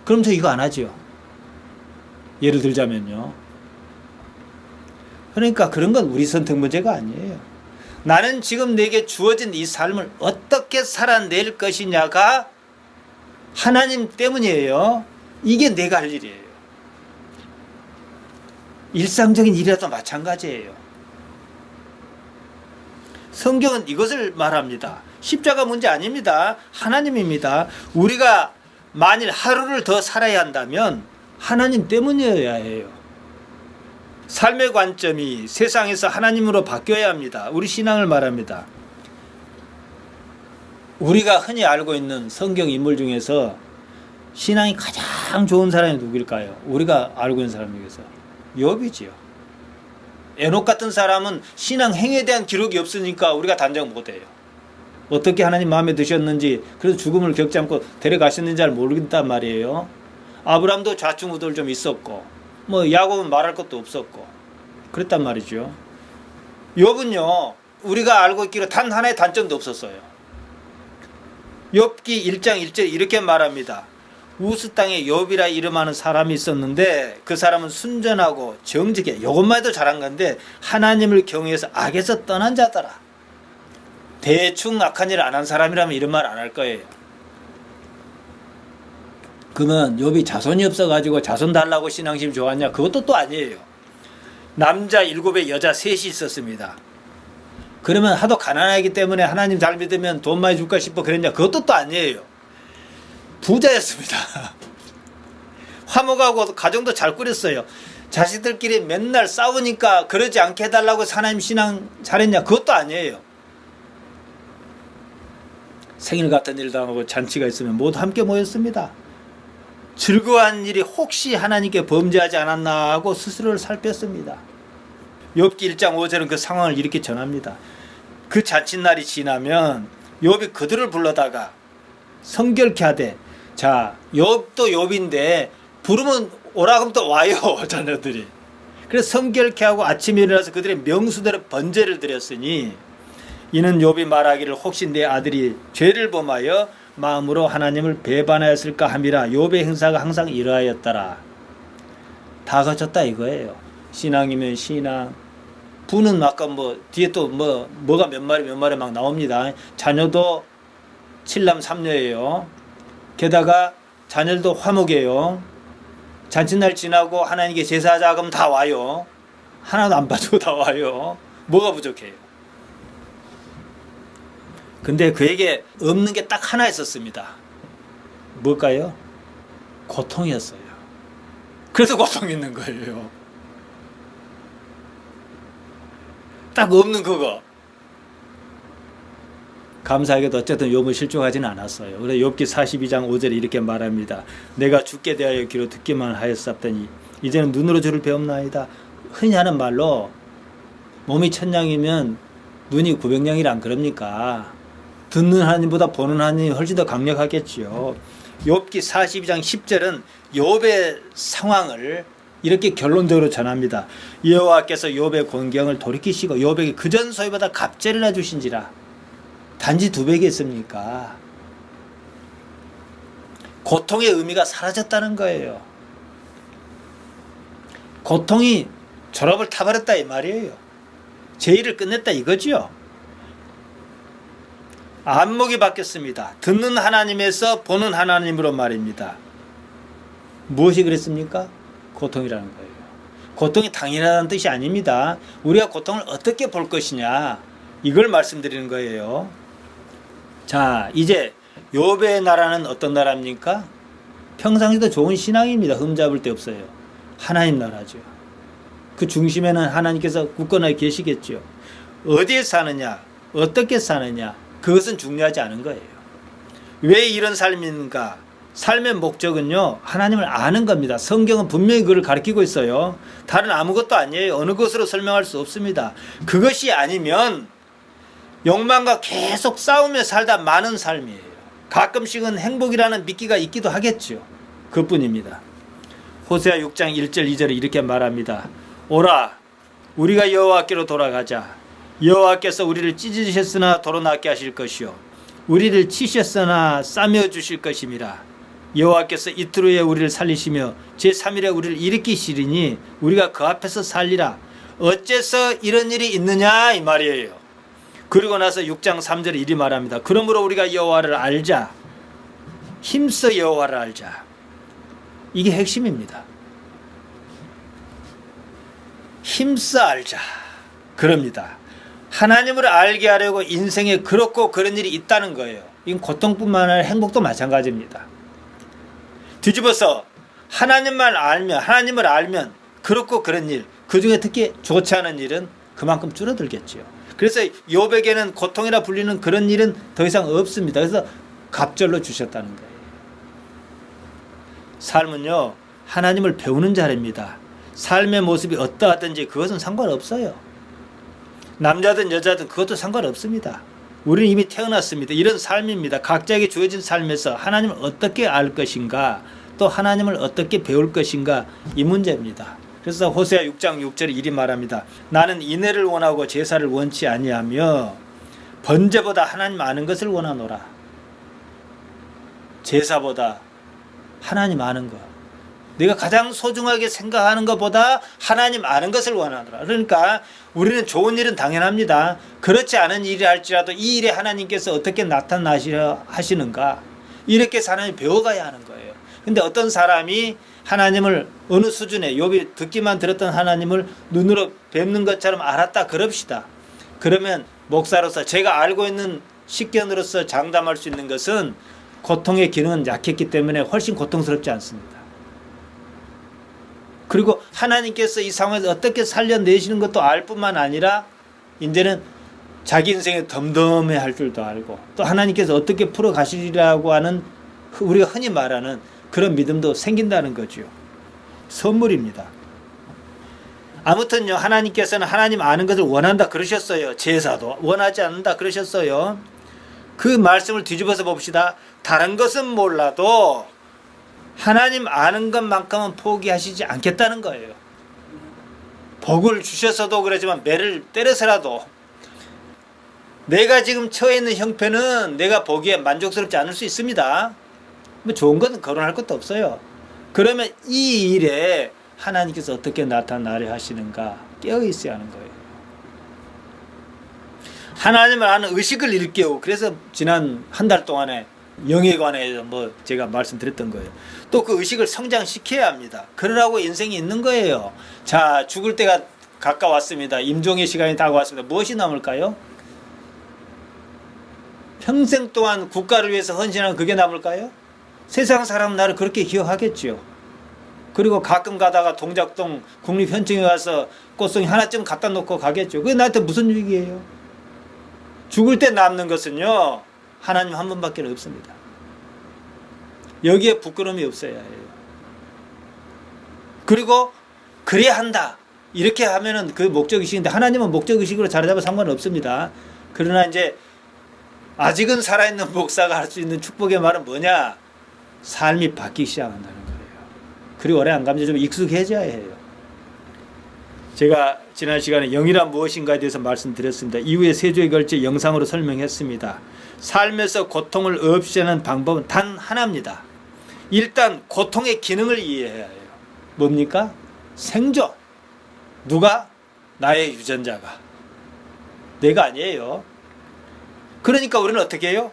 그럼 저 이거 안 하죠. 예를 들자면요. 그러니까 그런 건 우리 선택 문제가 아니에요. 나는 지금 내게 주어진 이 삶을 어떻게 살아낼 것이냐가 하나님 때문이에요. 이게 내가 할 일이에요. 일상적인 일이라도 마찬가지예요. 성경은 이것을 말합니다. 십자가 문제 아닙니다. 하나님입니다. 우리가 만일 하루를 더 살아야 한다면 하나님 때문이어야 해요. 삶의 관점이 세상에서 하나님으로 바뀌어야 합니다. 우리 신앙을 말합니다. 우리가 흔히 알고 있는 성경 인물 중에서 신앙이 가장 좋은 사람이 누구일까요? 우리가 알고 있는 사람 중에서 욥이지요. 에녹 같은 사람은 신앙 행위에 대한 기록이 없으니까 우리가 단정 못해요. 어떻게 하나님 마음에 드셨는지 그래서 죽음을 겪지 않고 데려가셨는지 잘 모르겠단 말이에요. 아브라함도 좌충우돌 좀 있었고 뭐 야곱은 말할 것도 없었고 그랬단 말이죠. 욥은요 우리가 알고 있기로 단 하나의 단점도 없었어요. 욥기 1장 1절 이렇게 말합니다. 우스 땅에 욥이라 이름하는 사람이 있었는데 그 사람은 순전하고 정직해. 이것만 해도 잘한 건데 하나님을 경외해서 악에서 떠난 자더라. 대충 악한 일을 안 한 사람이라면 이런 말 안 할 거예요. 그러면 욥이 자손이 없어가지고 자손 달라고 신앙심 좋았냐? 그것도 또 아니에요. 남자 7에 여자 3이 있었습니다. 그러면 하도 가난하기 때문에 하나님 잘 믿으면 돈 많이 줄까 싶어 그랬냐? 그것도 또 아니에요. 부자였습니다. 화목하고 가정도 잘 꾸렸어요. 자식들끼리 맨날 싸우니까 그러지 않게 해달라고 하나님 신앙 잘했냐? 그것도 아니에요. 생일 같은 일도 하고 잔치가 있으면 모두 함께 모였습니다. 즐거운 일이 혹시 하나님께 범죄하지 않았나 하고 스스로를 살폈습니다. 욥기 1장 5절은 그 상황을 이렇게 전합니다. 그 잔칫날이 지나면 욥이 그들을 불러다가 성결케 하되, 자, 욥도 욥인데 부르면 오라 그러면 또 와요, 자녀들이. 그래서 성결케 하고 아침에 일어나서 그들의 명수대로 번제를 드렸으니 이는 욥이 말하기를 혹시 내 아들이 죄를 범하여 마음으로 하나님을 배반하였을까 함이라. 욥의 행사가 항상 이러하였더라. 다 거쳤다 이거예요. 신앙이면 신앙. 부는 아까 뒤에 또 뭐가 몇 마리 막 나옵니다. 자녀도 7남 3녀예요. 게다가 자녀들도 화목이에요. 잔칫날 지나고 하나님께 제사하자 그러면 다 와요. 하나도 안 빠지고 다 와요. 뭐가 부족해요? 근데 그에게 없는 게 딱 하나 있었습니다. 뭘까요? 고통이었어요. 그래서 고통 있는 거예요. 딱 없는 그거. 감사하게도 어쨌든 욥은 실족하지는 않았어요. 그래서 욥기 42장 5절에 이렇게 말합니다. 내가 주께 대하여 귀로 듣기만 하였사더니 이제는 눈으로 주를 배움나이다. 흔히 하는 말로 몸이 천냥이면 눈이 900냥이라 안 그럽니까? 듣는 하나님보다 보는 하나님이 훨씬 더 강력하겠지요. 욥기 42장 10절은 욥의 상황을 이렇게 결론적으로 전합니다. 여호와께서 욥의 곤경을 돌이키시고 욥에게 그전 소유보다 갑절을 해주신지라. 단지 2배겠습니까? 고통의 의미가 사라졌다는 거예요. 고통이 졸업을 타버렸다 이 말이에요. 제 일을 끝냈다 이거지요. 안목이 바뀌었습니다. 듣는 하나님에서 보는 하나님으로 말입니다. 무엇이 그랬습니까? 고통이라는 거예요. 고통이 당연하다는 뜻이 아닙니다. 우리가 고통을 어떻게 볼 것이냐 이걸 말씀드리는 거예요. 자, 이제 욥의 나라는 어떤 나라입니까? 평상시도 좋은 신앙입니다. 흠잡을 데 없어요. 하나님 나라죠. 그 중심에는 하나님께서 굳건하게 계시겠죠. 어디에 사느냐, 어떻게 사느냐, 그것은 중요하지 않은 거예요. 왜 이런 삶인가? 삶의 목적은요, 하나님을 아는 겁니다. 성경은 분명히 그걸 가르치고 있어요. 다른 아무것도 아니에요. 어느 것으로 설명할 수 없습니다. 그것이 아니면 욕망과 계속 싸우며 살다 마는 삶이에요. 가끔씩은 행복이라는 미끼가 있기도 하겠죠. 그뿐입니다. 호세아 6장 1절 2절에 이렇게 말합니다. 오라, 우리가 여호와께로 돌아가자. 여호와께서 우리를 찢으셨으나 도로 낫게 하실 것이요 우리를 치셨으나 싸매 주실 것임이라. 여호와께서 이틀 후에 우리를 살리시며 제3일에 우리를 일으키시리니 우리가 그 앞에서 살리라. 어째서 이런 일이 있느냐 이 말이에요. 그리고 나서 6장 3절에 이리 말합니다. 그러므로 우리가 여호와를 알자. 힘써 여호와를 알자. 이게 핵심입니다. 힘써 알자. 그럽니다. 하나님을 알게 하려고 인생에 그렇고 그런 일이 있다는 거예요. 이건 고통뿐만 아니라 행복도 마찬가지입니다. 뒤집어서 하나님을 알면 그렇고 그런 일, 그중에 특히 좋지 않은 일은 그만큼 줄어들겠죠. 그래서 욥에게는 고통이라 불리는 그런 일은 더 이상 없습니다. 그래서 갑절로 주셨다는 거예요. 삶은요, 하나님을 배우는 자리입니다. 삶의 모습이 어떠하든지 그것은 상관없어요. 남자든 여자든 그것도 상관없습니다. 우리는 이미 태어났습니다. 이런 삶입니다. 각자에게 주어진 삶에서 하나님을 어떻게 알 것인가, 또 하나님을 어떻게 배울 것인가, 이 문제입니다. 그래서 호세아 6장 6절에 이리 말합니다. 나는 인애를 원하고 제사를 원치 아니하며 번제보다 하나님 아는 것을 원하노라. 제사보다 하나님 아는 것, 내가 가장 소중하게 생각하는 것보다 하나님 아는 것을 원하노라. 그러니까 우리는 좋은 일은 당연합니다. 그렇지 않은 일이 할지라도 이 일에 하나님께서 어떻게 나타나시려 하시는가, 이렇게 사람이 배워가야 하는 거예요. 근데 어떤 사람이 하나님을 어느 수준에 욥이 듣기만 들었던 하나님을 눈으로 뵙는 것처럼 알았다 그럽시다. 그러면 목사로서 제가 알고 있는 식견으로서 장담할 수 있는 것은 고통의 기능은 약했기 때문에 훨씬 고통스럽지 않습니다. 그리고 하나님께서 이 상황에서 어떻게 살려내시는 것도 알 뿐만 아니라 이제는 자기 인생에 덤덤해할 줄도 알고 또 하나님께서 어떻게 풀어가시리라고 하는 우리가 흔히 말하는 그런 믿음도 생긴다는 거죠. 선물입니다. 아무튼요, 하나님께서는 하나님 아는 것을 원한다 그러셨어요. 제사도 원하지 않는다 그러셨어요. 그 말씀을 뒤집어서 봅시다. 다른 것은 몰라도 하나님 아는 것만큼은 포기하시지 않겠다는 거예요. 복을 주셔서도 그러지만 매를 때려서라도 내가 지금 처해 있는 형편은 내가 보기에 만족스럽지 않을 수 있습니다. 뭐 좋은 건 거론할 것도 없어요. 그러면 이 일에 하나님께서 어떻게 나타나려 하시는가 깨어 있어야 하는 거예요. 하나님을 아는 의식을 일깨우고, 그래서 지난 한 달 동안에 영에 관해서 뭐 제가 말씀드렸던 거예요. 또 그 의식을 성장시켜야 합니다. 그러라고 인생이 있는 거예요. 자, 죽을 때가 가까웠습니다. 임종의 시간이 다가왔습니다. 무엇이 남을까요? 평생 동안 국가를 위해서 헌신하는 그게 남을까요? 세상 사람은 나를 그렇게 기억하겠죠. 그리고 가끔 가다가 동작동 국립현충에 가서 꽃송이 하나쯤 갖다 놓고 가겠죠. 그게 나한테 무슨 유익이에요? 죽을 때 남는 것은요, 하나님 한 분밖에 없습니다. 여기에 부끄러움이 없어야 해요. 그리고 그래야 한다 이렇게 하면은 그 목적의식인데, 하나님은 목적의식으로 자리 상관없습니다. 그러나 이제 아직은 살아있는 목사가 할 수 있는 축복의 말은 뭐냐? 삶이 바뀌기 시작한다는 거예요. 그리고 오래 안 가면 좀 익숙해져야 해요. 제가 지난 시간에 영이란 무엇인가에 대해서 말씀드렸습니다. 이후에 세 주에 걸쳐 영상으로 설명했습니다. 삶에서 고통을 없애는 방법은 단 하나입니다. 일단 고통의 기능을 이해해야 해요. 뭡니까? 생존. 누가? 나의 유전자가. 내가 아니에요. 그러니까 우리는 어떻게 해요?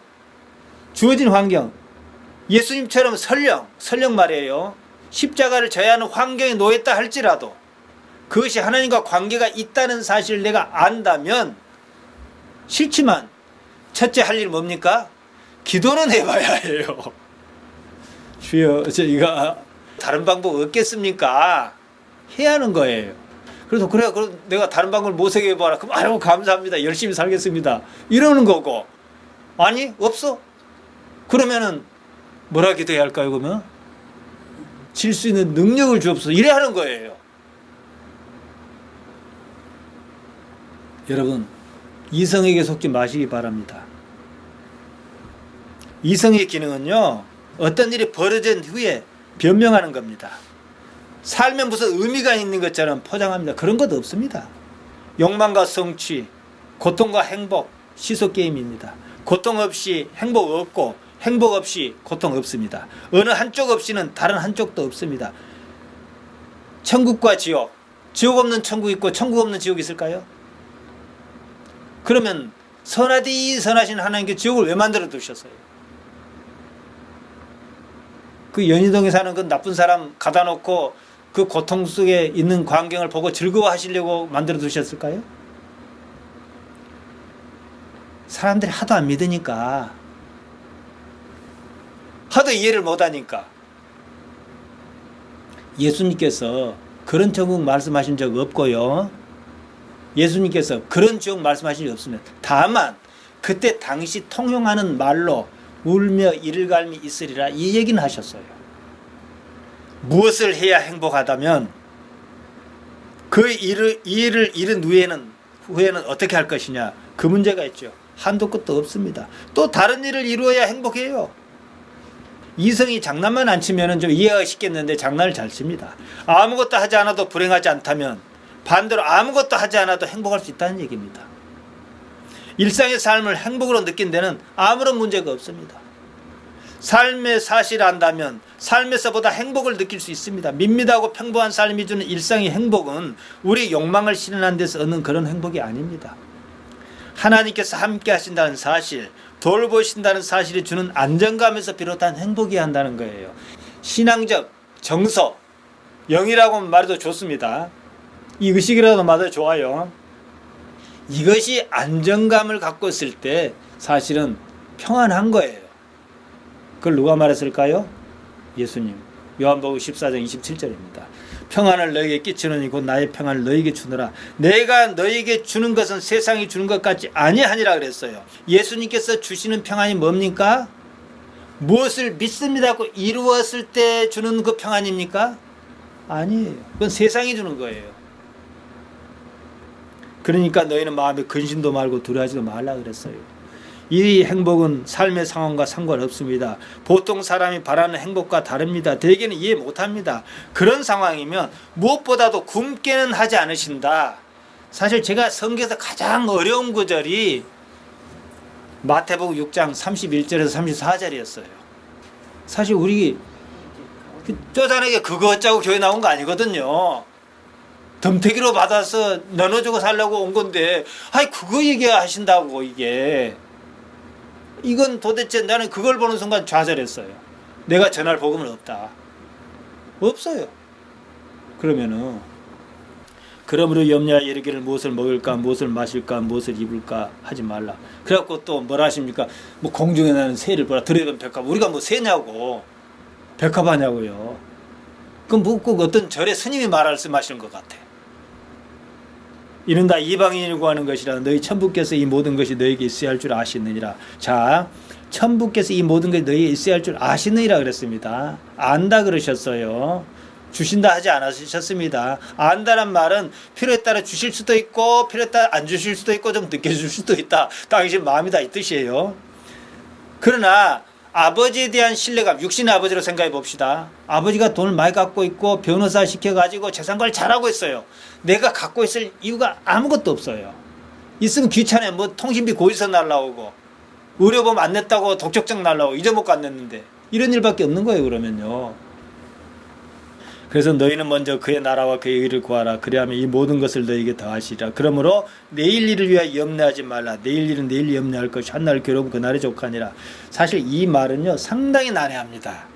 주어진 환경, 예수님처럼 설령 말이에요. 십자가를 져야 하는 환경에 놓였다 할지라도 그것이 하나님과 관계가 있다는 사실을 내가 안다면, 싫지만 첫째 할 일 뭡니까? 기도는 해봐야 해요. 주여, 저희가 다른 방법 없겠습니까? 해야 하는 거예요. 그래서 그래, 그럼 내가 다른 방법을 모색해봐라. 그럼 아유 감사합니다. 열심히 살겠습니다. 이러는 거고, 아니 없어? 그러면은 뭐라 기도해야 할까요? 그러면 질 수 있는 능력을 주옵소서 이래야 하는 거예요. 여러분, 이성에게 속지 마시기 바랍니다. 이성의 기능은요, 어떤 일이 벌어진 후에 변명하는 겁니다. 삶에 무슨 의미가 있는 것처럼 포장합니다. 그런 것도 없습니다. 욕망과 성취, 고통과 행복, 시소게임입니다. 고통 없이 행복 없고 행복 없이 고통 없습니다. 어느 한쪽 없이는 다른 한쪽도 없습니다. 천국과 지옥, 지옥 없는 천국 있고 천국 없는 지옥 있을까요? 그러면 선하디 선하신 하나님께 지옥을 왜 만들어 두셨어요? 그 연희동에 사는 그 나쁜 사람 가다 놓고 그 고통 속에 있는 광경을 보고 즐거워하시려고 만들어 두셨을까요? 사람들이 하도 안 믿으니까, 하도 이해를 못하니까. 예수님께서 그런 천국 말씀하신 적 없고요. 예수님께서 그런 지옥 말씀하신 적 없습니다. 다만 그때 당시 통용하는 말로 울며 이를 갈미 있으리라 이 얘기는 하셨어요. 무엇을 해야 행복하다면 그 일을 이룬 후에는 어떻게 할 것이냐, 그 문제가 있죠. 한도 끝도 없습니다. 또 다른 일을 이루어야 행복해요. 이성이 장난만 안 치면 좀 이해가 쉽겠는데 장난을 잘 칩니다. 아무것도 하지 않아도 불행하지 않다면 반대로 아무것도 하지 않아도 행복할 수 있다는 얘기입니다. 일상의 삶을 행복으로 느낀 데는 아무런 문제가 없습니다. 삶의 사실을 안다면 삶에서보다 행복을 느낄 수 있습니다. 밋밋하고 평범한 삶이 주는 일상의 행복은 우리 욕망을 실현하는 데서 얻는 그런 행복이 아닙니다. 하나님께서 함께 하신다는 사실, 돌보신다는 사실이 주는 안정감에서 비롯한 행복이 한다는 거예요. 신앙적 정서, 영이라고 말해도 좋습니다. 이 의식이라도 말해도 좋아요. 이것이 안정감을 갖고 있을 때 사실은 평안한 거예요. 그걸 누가 말했을까요? 예수님. 요한복음 14장 27절입니다. 평안을 너에게 끼치노니 곧 나의 평안을 너에게 주노라. 내가 너에게 주는 것은 세상이 주는 것 같지 아니하니라 그랬어요. 예수님께서 주시는 평안이 뭡니까? 무엇을 믿습니다고 이루었을 때 주는 그 평안입니까? 아니에요. 그건 세상이 주는 거예요. 그러니까 너희는 마음에 근심도 말고 두려워하지도 말라 그랬어요. 이 행복은 삶의 상황과 상관없습니다. 보통 사람이 바라는 행복과 다릅니다. 대개는 이해 못합니다. 그런 상황이면 무엇보다도 굶게는 하지 않으신다. 사실 제가 성경에서 가장 어려운 구절이 마태복음 6장 31절에서 34절이었어요. 사실 우리 쪼잔하게 그거 어쩌고 교회 나온 거 아니거든요. 덤태기로 받아서 나눠주고 살려고 온 건데, 아이 그거 얘기하신다고 이게. 이건 도대체 나는 그걸 보는 순간 좌절했어요. 내가 전할 복음은 없다. 없어요. 그러면은 그러므로 염려하여 이르기를 무엇을 먹을까 무엇을 마실까 무엇을 입을까 하지 말라. 그래갖고 또 뭐라 하십니까? 뭐 공중에 나는 새를 보라. 들에 본 백합. 우리가 뭐 새냐고 백합 하냐고요. 그럼 뭐 꼭 어떤 절의 스님이 말씀하시는 것 같아. 이는 다 이방인이 구하는 것이라. 너희 천부께서 이 모든 것이 너에게 있어야 할 줄 아시느니라. 자, 천부께서 이 모든 것이 너에게 있어야 할 줄 아시느니라 그랬습니다. 안다 그러셨어요. 주신다 하지 않으셨습니다. 안다란 말은 필요에 따라 주실 수도 있고 필요에 따라 안 주실 수도 있고 좀 늦게 줄 수도 있다. 당신 마음이다 이 뜻이에요. 그러나 아버지에 대한 신뢰감, 육신의 아버지로 생각해 봅시다. 아버지가 돈을 많이 갖고 있고 변호사 시켜가지고 재산관리 잘하고 있어요. 내가 갖고 있을 이유가 아무것도 없어요. 있으면 귀찮아요. 뭐 통신비 고지서 날라오고 의료보험 안 냈다고 독촉장 날라오고 잊어먹고 안 냈는데 이런 일밖에 없는 거예요. 그러면요. 그래서 너희는 먼저 그의 나라와 그의 의를 구하라. 그리하면 이 모든 것을 너희에게 더하시리라. 그러므로 내일 일을 위하여 염려하지 말라. 내일 일은 내일 염려할 것이 한날 괴로움 그날의 족하니라. 사실 이 말은요 상당히 난해합니다.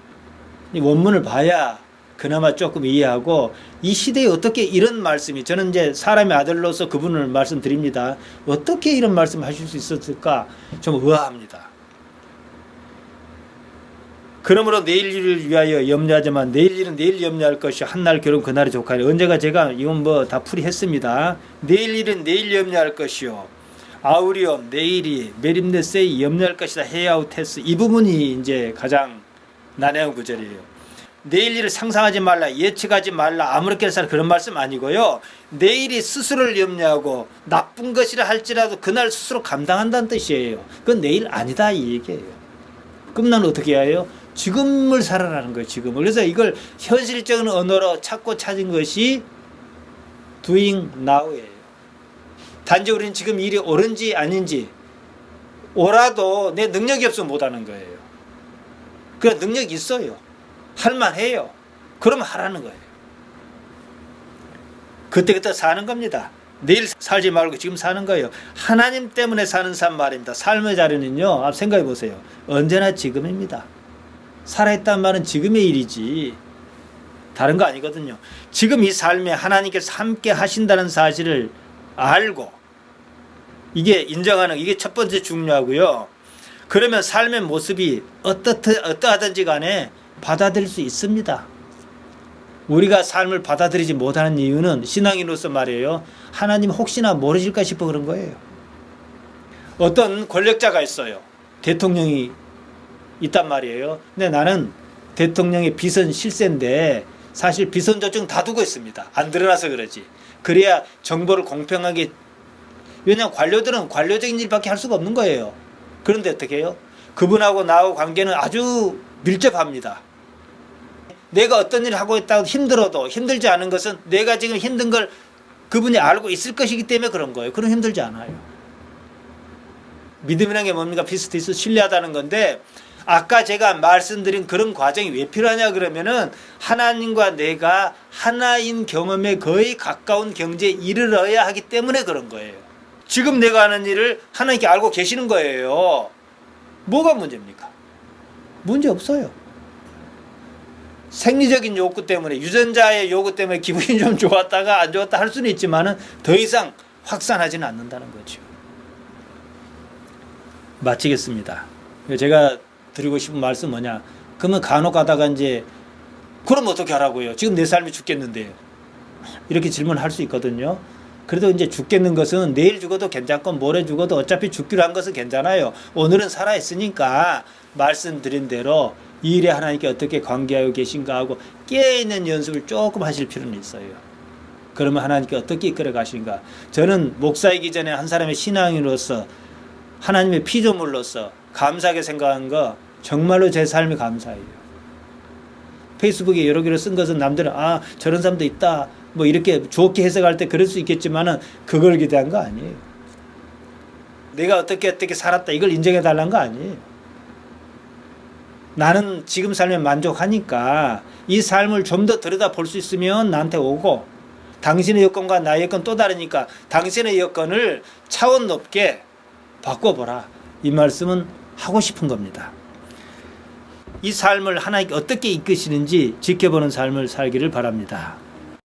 이 원문을 봐야 그나마 조금 이해하고 이 시대에 어떻게 이런 말씀이, 저는 이제 사람의 아들로서 그분을 말씀드립니다. 어떻게 이런 말씀 하실 수 있었을까 좀 의아합니다. 그러므로 내일 일을 위하여 염려하지만 내일 일은 내일 염려할 것이 한날 괴로움 그날의 족하니. 언제가 제가 이건 뭐 다 풀이했습니다. 내일 일은 내일 염려할 것이요 아우리온 내일이 메림네세이 염려할 것이다. 헤아우테스. 이 부분이 이제 가장 난해한 구절이에요. 내일 일을 상상하지 말라, 예측하지 말라, 아무렇게나 살아, 그런 말씀 아니고요. 내일이 스스로를 염려하고 나쁜 것이라 할지라도 그날 스스로 감당한다는 뜻이에요. 그건 내일 아니다 이 얘기예요. 그럼 나는 어떻게 해야 해요? 지금을 살아라는 거예요. 지금을. 그래서 이걸 현실적인 언어로 찾고 찾은 것이 doing now예요. 단지 우리는 지금 일이 옳은지 아닌지 옳아도 내 능력이 없으면 못하는 거예요. 그래 능력이 있어요. 할만해요. 그러면 하라는 거예요. 그때그때 사는 겁니다. 내일 살지 말고 지금 사는 거예요. 하나님 때문에 사는 삶 말입니다. 삶의 자리는요, 생각해 보세요. 언제나 지금입니다. 살아있다는 말은 지금의 일이지 다른 거 아니거든요. 지금 이 삶에 하나님께서 함께 하신다는 사실을 알고 이게 인정하는, 이게 첫 번째 중요하고요. 그러면 삶의 모습이 어떠하든지 간에 받아들일 수 있습니다. 우리가 삶을 받아들이지 못하는 이유는 신앙인으로서 말이에요. 하나님 혹시나 모르실까 싶어 그런 거예요. 어떤 권력자가 있어요. 대통령이 있단 말이에요. 근데 나는 대통령의 비선 실세인데 사실 비선 조정 다 두고 있습니다. 안 드러나서 그러지. 그래야 정보를 공평하게, 왜냐하면 관료들은 관료적인 일밖에 할 수가 없는 거예요. 그런데 어떻게 해요? 그분하고 나하고 관계는 아주 밀접합니다. 내가 어떤 일을 하고 있다고 힘들어도 힘들지 않은 것은 내가 지금 힘든 걸 그분이 알고 있을 것이기 때문에 그런 거예요. 그럼 힘들지 않아요. 믿음이라는 게 뭡니까? 피스티스, 신뢰하다는 건데, 아까 제가 말씀드린 그런 과정이 왜 필요하냐 그러면은 하나님과 내가 하나인 경험에 거의 가까운 경지에 이르러야 하기 때문에 그런 거예요. 지금 내가 하는 일을 하나님께 알고 계시는 거예요. 뭐가 문제입니까? 문제 없어요. 생리적인 욕구 때문에, 유전자의 요구 때문에 기분이 좀 좋았다가 안 좋았다 할 수는 있지만은 더 이상 확산하지는 않는다는 거죠. 마치겠습니다. 제가 드리고 싶은 말씀 뭐냐? 그러면 간혹 가다가 이제 그럼 어떻게 하라고요? 지금 내 삶이 죽겠는데요. 이렇게 질문할 수 있거든요. 그래도 이제 죽겠는 것은 내일 죽어도 괜찮고 모레 죽어도 어차피 죽기로 한 것은 괜찮아요. 오늘은 살아있으니까 말씀드린 대로 이 일에 하나님께 어떻게 관계하고 계신가 하고 깨어있는 연습을 조금 하실 필요는 있어요. 그러면 하나님께 어떻게 이끌어 가신가. 저는 목사이기 전에 한 사람의 신앙인으로서 하나님의 피조물로서 감사하게 생각한 거 정말로 제 삶이 감사해요. 페이스북에 여러 개를 쓴 것은 남들은 아 저런 사람도 있다 뭐 이렇게 좋게 해석할 때 그럴 수 있겠지만은 그걸 기대한 거 아니에요. 내가 어떻게 살았다 이걸 인정해 달라는 거 아니에요. 나는 지금 삶에 만족하니까 이 삶을 좀 더 들여다 볼 수 있으면 나한테 오고, 당신의 여건과 나의 여건 또 다르니까 당신의 여건을 차원 높게 바꿔보라. 이 말씀은 하고 싶은 겁니다. 이 삶을 하나님께 어떻게 이끄시는지 지켜보는 삶을 살기를 바랍니다.